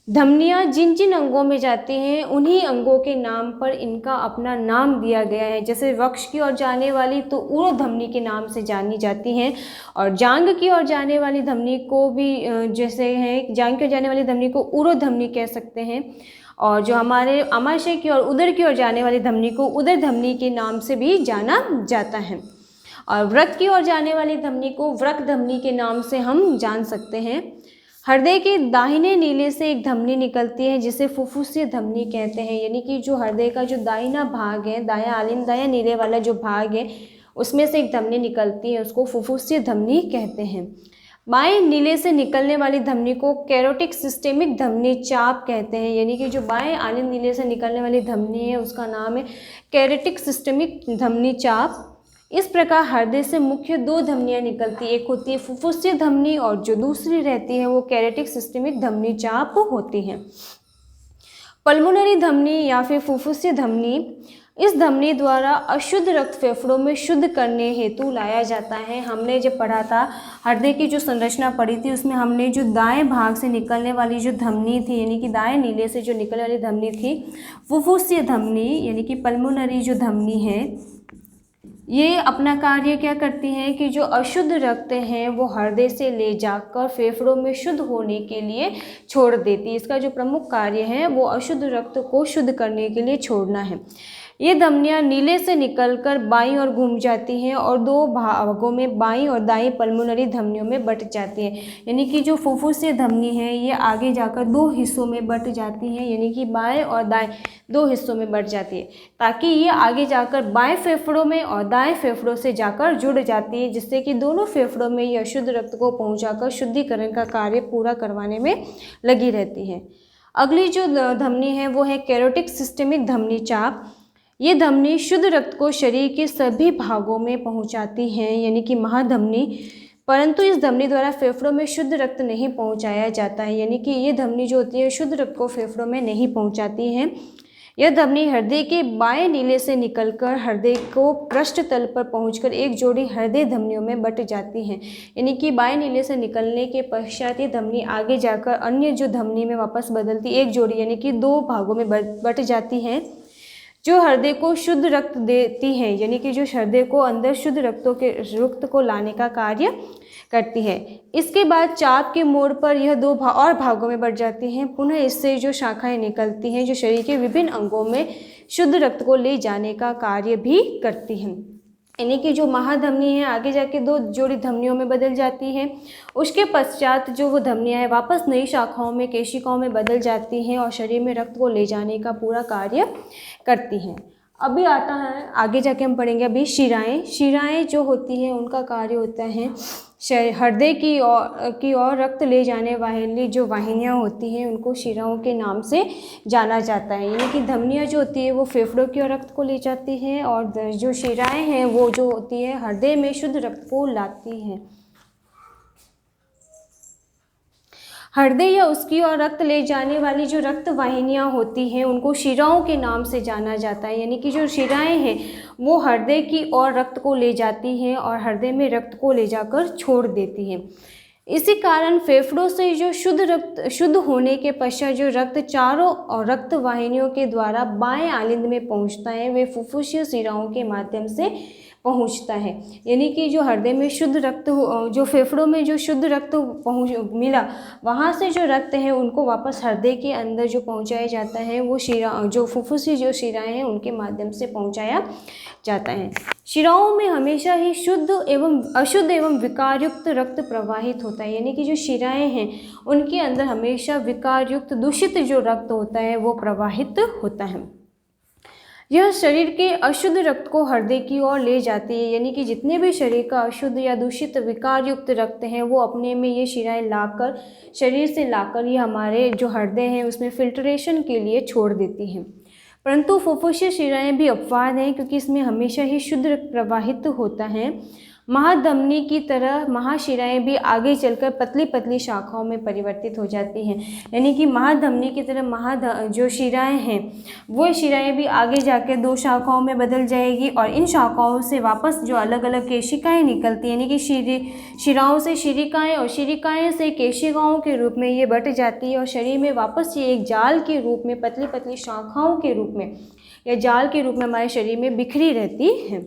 धमनियाँ जिन जिन अंगों में जाती हैं उन्हीं अंगों के नाम पर इनका अपना नाम दिया गया है। जैसे वक्ष की ओर जाने वाली तो उरोध धमनी के नाम से जानी जाती हैं, और जांघ की ओर जाने वाली धमनी को भी जैसे है, जांघ की ओर जाने वाली धमनी को उरोध धमनी कह सकते हैं, और जो हमारे आमाशय की ओर उदर की ओर जाने वाली धमनी को उदर धमनी के नाम से भी जाना जाता है। और व्रत की ओर जाने वाली धमनी को व्रक धमनी के नाम से हम जान सकते हैं। हृदय के दाहिने नीले से एक धमनी निकलती है जिसे फुफ्फुसीय धमनी कहते हैं, यानी कि जो हृदय का जो दाहिना भाग है, दायां आलिंद दायां नीले वाला जो भाग है, उसमें से एक धमनी निकलती है, उसको फुफ्फुसीय धमनी कहते हैं। बाएं नीले से निकलने वाली धमनी को कैरोटिक सिस्टेमिक धमनी चाप कहते हैं, यानी कि जो बाएं आलिंद नीले से निकलने वाली धमनी है उसका नाम है कैरोटिक सिस्टेमिक धमनी चाप। इस प्रकार हृदय से मुख्य दो धमनियाँ निकलती, एक होती है फुफ्फुसीय धमनी और जो दूसरी रहती है वो कैरोटिक सिस्टेमिक धमनी चाप होती है। पल्मोनरी धमनी या फिर फुफ्फुसीय धमनी, इस धमनी द्वारा अशुद्ध रक्त फेफड़ों में शुद्ध करने हेतु लाया जाता है। हमने जब पढ़ा था हृदय की जो संरचना पढ़ी थी उसमें हमने जो दाएं भाग से निकलने वाली जो धमनी थी, यानी कि दाएं नीले से जो निकलने वाली धमनी थी, फुफ्फुसीय धमनी यानी कि पल्मोनरी जो धमनी है, ये अपना कार्य क्या करती हैं कि जो अशुद्ध रक्त हैं वो हृदय से ले जाकर फेफड़ों में शुद्ध होने के लिए छोड़ देती है। इसका जो प्रमुख कार्य है वो अशुद्ध रक्त को शुद्ध करने के लिए छोड़ना है। ये धमनियाँ नीले से निकलकर बाईं ओर घूम जाती हैं और दो भागों में बाईं और दाईं पल्मोनरी धमनियों में बट जाती हैं, यानी कि जो फुफ्फुसीय धमनी है ये आगे जाकर दो हिस्सों में बट जाती हैं, यानी कि बाएं और दाएं दो हिस्सों में बट जाती है, ताकि ये आगे जाकर बाएं फेफड़ों में और दाएं फेफड़ों से जाकर जुड़ जाती है, जिससे कि दोनों फेफड़ों में ये अशुद्ध रक्त को पहुँचाकर शुद्धिकरण का कार्य पूरा करवाने में लगी रहती है। अगली जो धमनी है वो है कैरोटिक सिस्टेमिक धमनी चाप। ये धमनी शुद्ध रक्त को शरीर के सभी भागों में पहुंचाती है, यानी कि महाधमनी, परंतु इस धमनी द्वारा फेफड़ों में शुद्ध रक्त नहीं पहुंचाया जाता है, यानी कि ये धमनी जो होती है शुद्ध रक्त को फेफड़ों में नहीं पहुंचाती है। यह धमनी हृदय के बाएं नीले से निकलकर हृदय को पृष्ठ तल पर पहुंचकर एक जोड़ी हृदय धमनियों में बट जाती हैं, यानी कि बाएं नीले से निकलने के पश्चात ये धमनी आगे जाकर अन्य जो धमनी में वापस बदलती एक जोड़ी यानी कि दो भागों में बट जाती हैं, जो हृदय को शुद्ध रक्त देती है, यानी कि जो हृदय को अंदर शुद्ध रक्त को लाने का कार्य करती है। इसके बाद चाप के मोड़ पर यह दो और भागों में बढ़ जाती हैं। पुनः इससे जो शाखाएं निकलती हैं जो शरीर के विभिन्न अंगों में शुद्ध रक्त को ले जाने का कार्य भी करती हैं, यानी कि जो महाधमनी है आगे जाके दो जोड़ी धमनियों में बदल जाती है। उसके पश्चात जो वो धमनियाँ है वापस नई शाखाओं में केशिकाओं में बदल जाती हैं और शरीर में रक्त को ले जाने का पूरा कार्य करती हैं। अभी आता है आगे जाके हम पढ़ेंगे अभी शिराएं। शिराएं जो होती हैं उनका कार्य होता है हृदय की ओर रक्त ले जाने वाली जो वाहिनियाँ होती हैं उनको शिराओं के नाम से जाना जाता है, यानी कि धमनियाँ जो होती है वो फेफड़ों की ओर रक्त को ले जाती हैं और जो शिराएं हैं वो जो होती है हृदय में शुद्ध रक्त को लाती हैं। हृदय या उसकी ओर रक्त ले जाने वाली जो रक्त वाहिनियाँ होती हैं उनको शिराओं के नाम से जाना जाता है, यानी कि जो शिराएं हैं वो हृदय की ओर रक्त को ले जाती हैं और हृदय में रक्त को ले जाकर छोड़ देती हैं। इसी कारण फेफड़ों से जो शुद्ध होने के पश्चात जो रक्त चारों और रक्त वाहिनियों के द्वारा बाएं आलिंद में पहुंचता है वे फुफ्फुसीय शिराओं के माध्यम से पहुंचता है, यानी कि जो हृदय में शुद्ध रक्त जो फेफड़ों में जो शुद्ध रक्त मिला वहाँ से जो रक्त है उनको वापस हृदय के अंदर जो पहुंचाया जाता है वो शिरा जो फुफ्फुसी जो शिराएं हैं उनके माध्यम से पहुंचाया जाता है। शिराओं में हमेशा ही शुद्ध एवं अशुद्ध एवं विकारयुक्त रक्त प्रवाहित होता है, यानी कि जो शिराएं हैं उनके अंदर हमेशा विकारयुक्त दूषित जो रक्त होता है वो प्रवाहित होता है। यह शरीर के अशुद्ध रक्त को हृदय की ओर ले जाती है, यानी कि जितने भी शरीर का अशुद्ध या दूषित विकारयुक्त रक्त है वो अपने में ये शिराएं लाकर शरीर से लाकर ये हमारे जो हृदय है उसमें फिल्ट्रेशन के लिए छोड़ देती हैं। परंतु फुफ्फुसीय शिराएँ भी अपवाद हैं, क्योंकि इसमें हमेशा ही शुद्ध रक्त प्रवाहित होता है। महाधमनी की तरह महाशिराएँ भी आगे चलकर पतली पतली शाखाओं में परिवर्तित हो जाती हैं। यानी कि महाधमनी की तरह जो शिराएँ हैं वो शिराएँ भी आगे जाकर 2 शाखाओं में बदल जाएगी, और इन शाखाओं से वापस जो अलग अलग केशिकाएँ निकलती हैं, यानी कि शिराओं से शिरिकाएँ और शिरिकाएँ से केशिकाओं के रूप में ये बट जाती है, और शरीर में वापस ये एक जाल के रूप में, पतली पतली शाखाओं के रूप में या जाल के रूप में हमारे शरीर में बिखरी रहती हैं।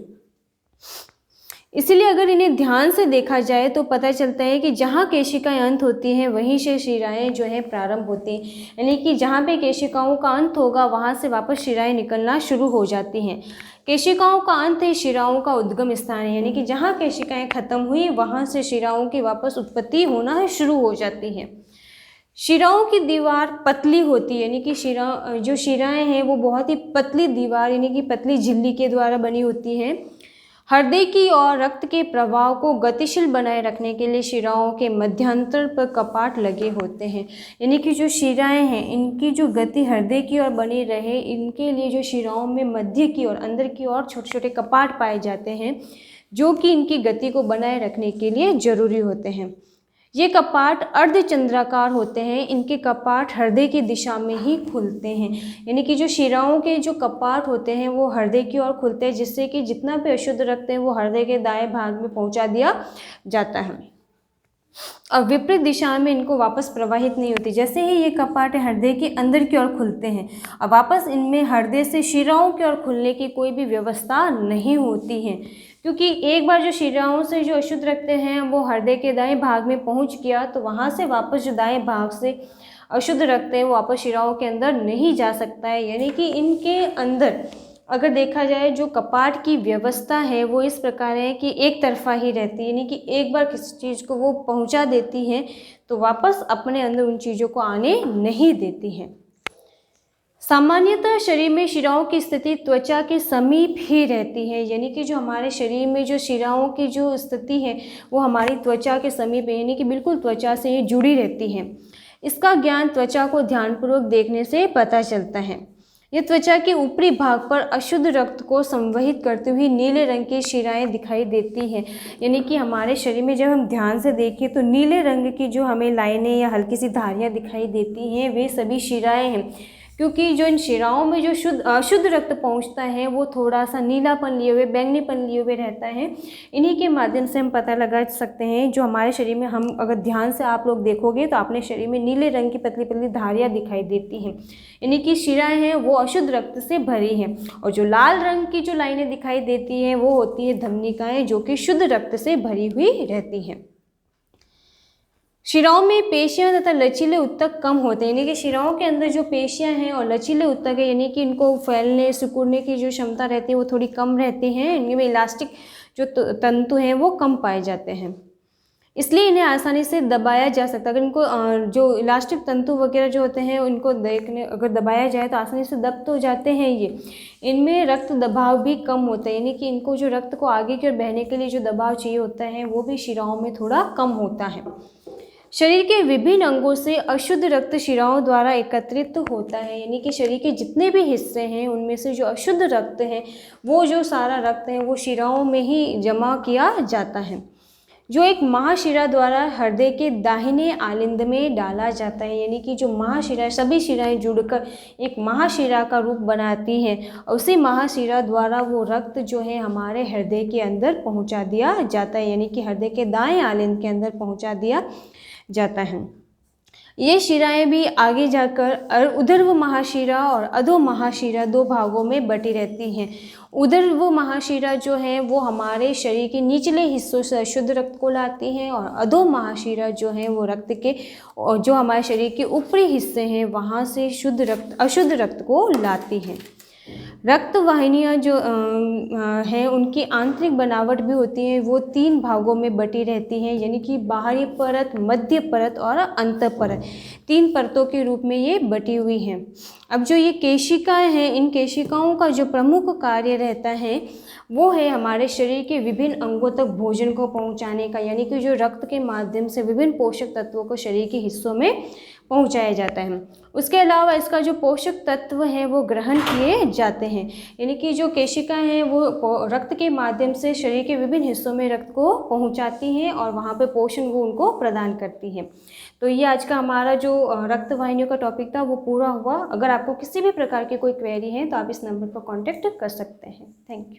इसलिए अगर इन्हें ध्यान से देखा जाए तो पता चलता है कि जहाँ केशिकाएं अंत होती हैं वहीं से शिराएँ जो हैं प्रारंभ होती हैं, यानी कि जहाँ पे केशिकाओं का अंत होगा वहाँ से वापस शिराएँ निकलना शुरू हो जाती हैं। केशिकाओं का अंत ही शिराओं का उद्गम स्थान है, यानी कि जहाँ केशिकाएं खत्म हुई वहाँ से शिराओं की वापस उत्पत्ति होना शुरू हो जाती है। शिराओं की दीवार पतली होती है, यानी कि जो शिराएँ हैं वो बहुत ही पतली दीवार, यानी कि पतली झिल्ली के द्वारा बनी होती हैं। हृदय की और रक्त के प्रवाह को गतिशील बनाए रखने के लिए शिराओं के मध्यांतर पर कपाट लगे होते हैं, यानी कि जो शिराएं हैं इनकी जो गति हृदय की ओर बनी रहे, इनके लिए जो शिराओं में मध्य की ओर, अंदर की ओर छोटे छोटे कपाट पाए जाते हैं, जो कि इनकी गति को बनाए रखने के लिए जरूरी होते हैं। ये कपाट अर्धचंद्राकार होते हैं। इनके कपाट हृदय की दिशा में ही खुलते हैं, यानी कि जो शिराओं के जो कपाट होते हैं वो हृदय की ओर खुलते हैं, जिससे कि जितना भी अशुद्ध रक्त है वो हृदय के दाएं भाग में पहुंचा दिया जाता है और विपरीत दिशा में इनको वापस प्रवाहित नहीं होती। जैसे ही ये कपाट हृदय के अंदर की ओर खुलते हैं और वापस इनमें हृदय से शिराओं की ओर खुलने की कोई भी व्यवस्था नहीं होती है, क्योंकि एक बार जो शिराओं से जो अशुद्ध रक्त हैं वो हृदय के दाएं भाग में पहुंच गया तो वहां से वापस जो दाएं भाग से अशुद्ध रक्त है वो वापस शिराओं के अंदर नहीं जा सकता है। यानी कि इनके अंदर अगर देखा जाए जो कपाट की व्यवस्था है वो इस प्रकार है कि एक तरफा ही रहती है, यानी कि एक बार किसी चीज़ को वो पहुंचा देती हैं तो वापस अपने अंदर उन चीज़ों को आने नहीं देती हैं। सामान्यतः शरीर में शिराओं की स्थिति त्वचा के समीप ही रहती है, यानी कि जो हमारे शरीर में जो शिराओं की जो स्थिति है वो हमारी त्वचा के समीप है, यानी कि बिल्कुल त्वचा से ये जुड़ी रहती है। इसका ज्ञान त्वचा को ध्यानपूर्वक देखने से पता चलता है। ये त्वचा के ऊपरी भाग पर अशुद्ध रक्त को संवहित करती हुई नीले रंग की शिराएं दिखाई देती हैं, यानी कि हमारे शरीर में जब हम ध्यान से देखें तो नीले रंग की जो हमें लाइनें या हल्की सी धारियाँ दिखाई देती हैं वे सभी शिराएं हैं, क्योंकि जो इन शिराओं में जो अशुद्ध रक्त पहुंचता है वो थोड़ा सा नीलापन लिए हुए, बैंगनीपन लिए हुए रहता है। इन्हीं के माध्यम से हम पता लगा सकते हैं जो हमारे शरीर में, हम अगर ध्यान से आप लोग देखोगे तो अपने शरीर में नीले रंग की पतली पतली धारियाँ दिखाई देती हैं, यानी कि शिराएं हैं वो अशुद्ध रक्त से भरी हैं। और जो लाल रंग की जो लाइनें दिखाई देती हैं वो होती है धमनिकाएँ, जो कि शुद्ध रक्त से भरी हुई रहती हैं। शिराओं में पेशियां तथा लचीले ऊतक कम होते हैं, यानी कि शिराओं के अंदर जो पेशियां हैं और लचीले ऊतक है, यानी कि इनको फैलने सिकुड़ने की जो क्षमता रहती है वो थोड़ी कम रहती है। इनमें इलास्टिक जो तंतु हैं वो कम पाए जाते हैं, इसलिए इन्हें आसानी से दबाया जा सकता है। अगर इनको जो इलास्टिक तंतु वगैरह जो होते हैं उनको अगर दबाया जाए तो आसानी से दब तो जाते हैं ये। इनमें रक्त दबाव भी कम होता है, यानी कि इनको जो रक्त को आगे की ओर बहने के लिए जो दबाव चाहिए होता है वो भी शिराओं में थोड़ा कम होता है। शरीर के विभिन्न अंगों से अशुद्ध रक्त शिराओं द्वारा एकत्रित होता है, यानी कि शरीर के जितने भी हिस्से हैं उनमें से जो अशुद्ध रक्त है वो जो सारा रक्त है वो शिराओं में ही जमा किया जाता है, जो एक महाशिरा द्वारा हृदय के दाहिने आलिंद में डाला जाता है। यानी कि जो महाशिरा, सभी शिराएं जुड़कर एक महाशिरा का रूप बनाती हैं और उसी महाशिरा द्वारा वो रक्त जो है हमारे हृदय के अंदर पहुंचा दिया जाता है, यानी कि हृदय के दाएं आलिंद के अंदर पहुंचा दिया जाता है। ये शिराएं भी आगे जाकर उदर्व महाशिरा और अधो महाशिरा 2 भागों में बटी रहती हैं। उदर्व महाशिरा जो है वो हमारे शरीर के निचले हिस्सों से अशुद्ध रक्त को लाती हैं और अधो महाशिरा जो है वो रक्त के और जो हमारे शरीर के ऊपरी हिस्से हैं वहाँ से अशुद्ध रक्त को लाती हैं। रक्त वाहिनियाँ जो हैं उनकी आंतरिक बनावट भी होती है, वो 3 भागों में बटी रहती हैं, यानी कि बाहरी परत, मध्य परत और अंत परत, 3 परतों के रूप में ये बटी हुई हैं। अब जो ये केशिकाएं हैं, इन केशिकाओं का जो प्रमुख कार्य रहता है वो है हमारे शरीर के विभिन्न अंगों तक भोजन को पहुंचाने का, यानी कि जो रक्त के माध्यम से विभिन्न पोषक तत्वों को शरीर के हिस्सों में पहुंचाया जाता है। उसके अलावा इसका जो पोषक तत्व हैं वो ग्रहण किए जाते हैं, यानी कि जो केशिकाएं हैं वो रक्त के माध्यम से शरीर के विभिन्न हिस्सों में रक्त को पहुंचाती हैं और वहां पे पोषण वो उनको प्रदान करती हैं। तो ये आज का हमारा जो रक्त वाहिनियों का टॉपिक था वो पूरा हुआ। अगर आपको किसी भी प्रकार की कोई क्वेरी है तो आप इस नंबर पर कॉन्टेक्ट कर सकते हैं। Thank you.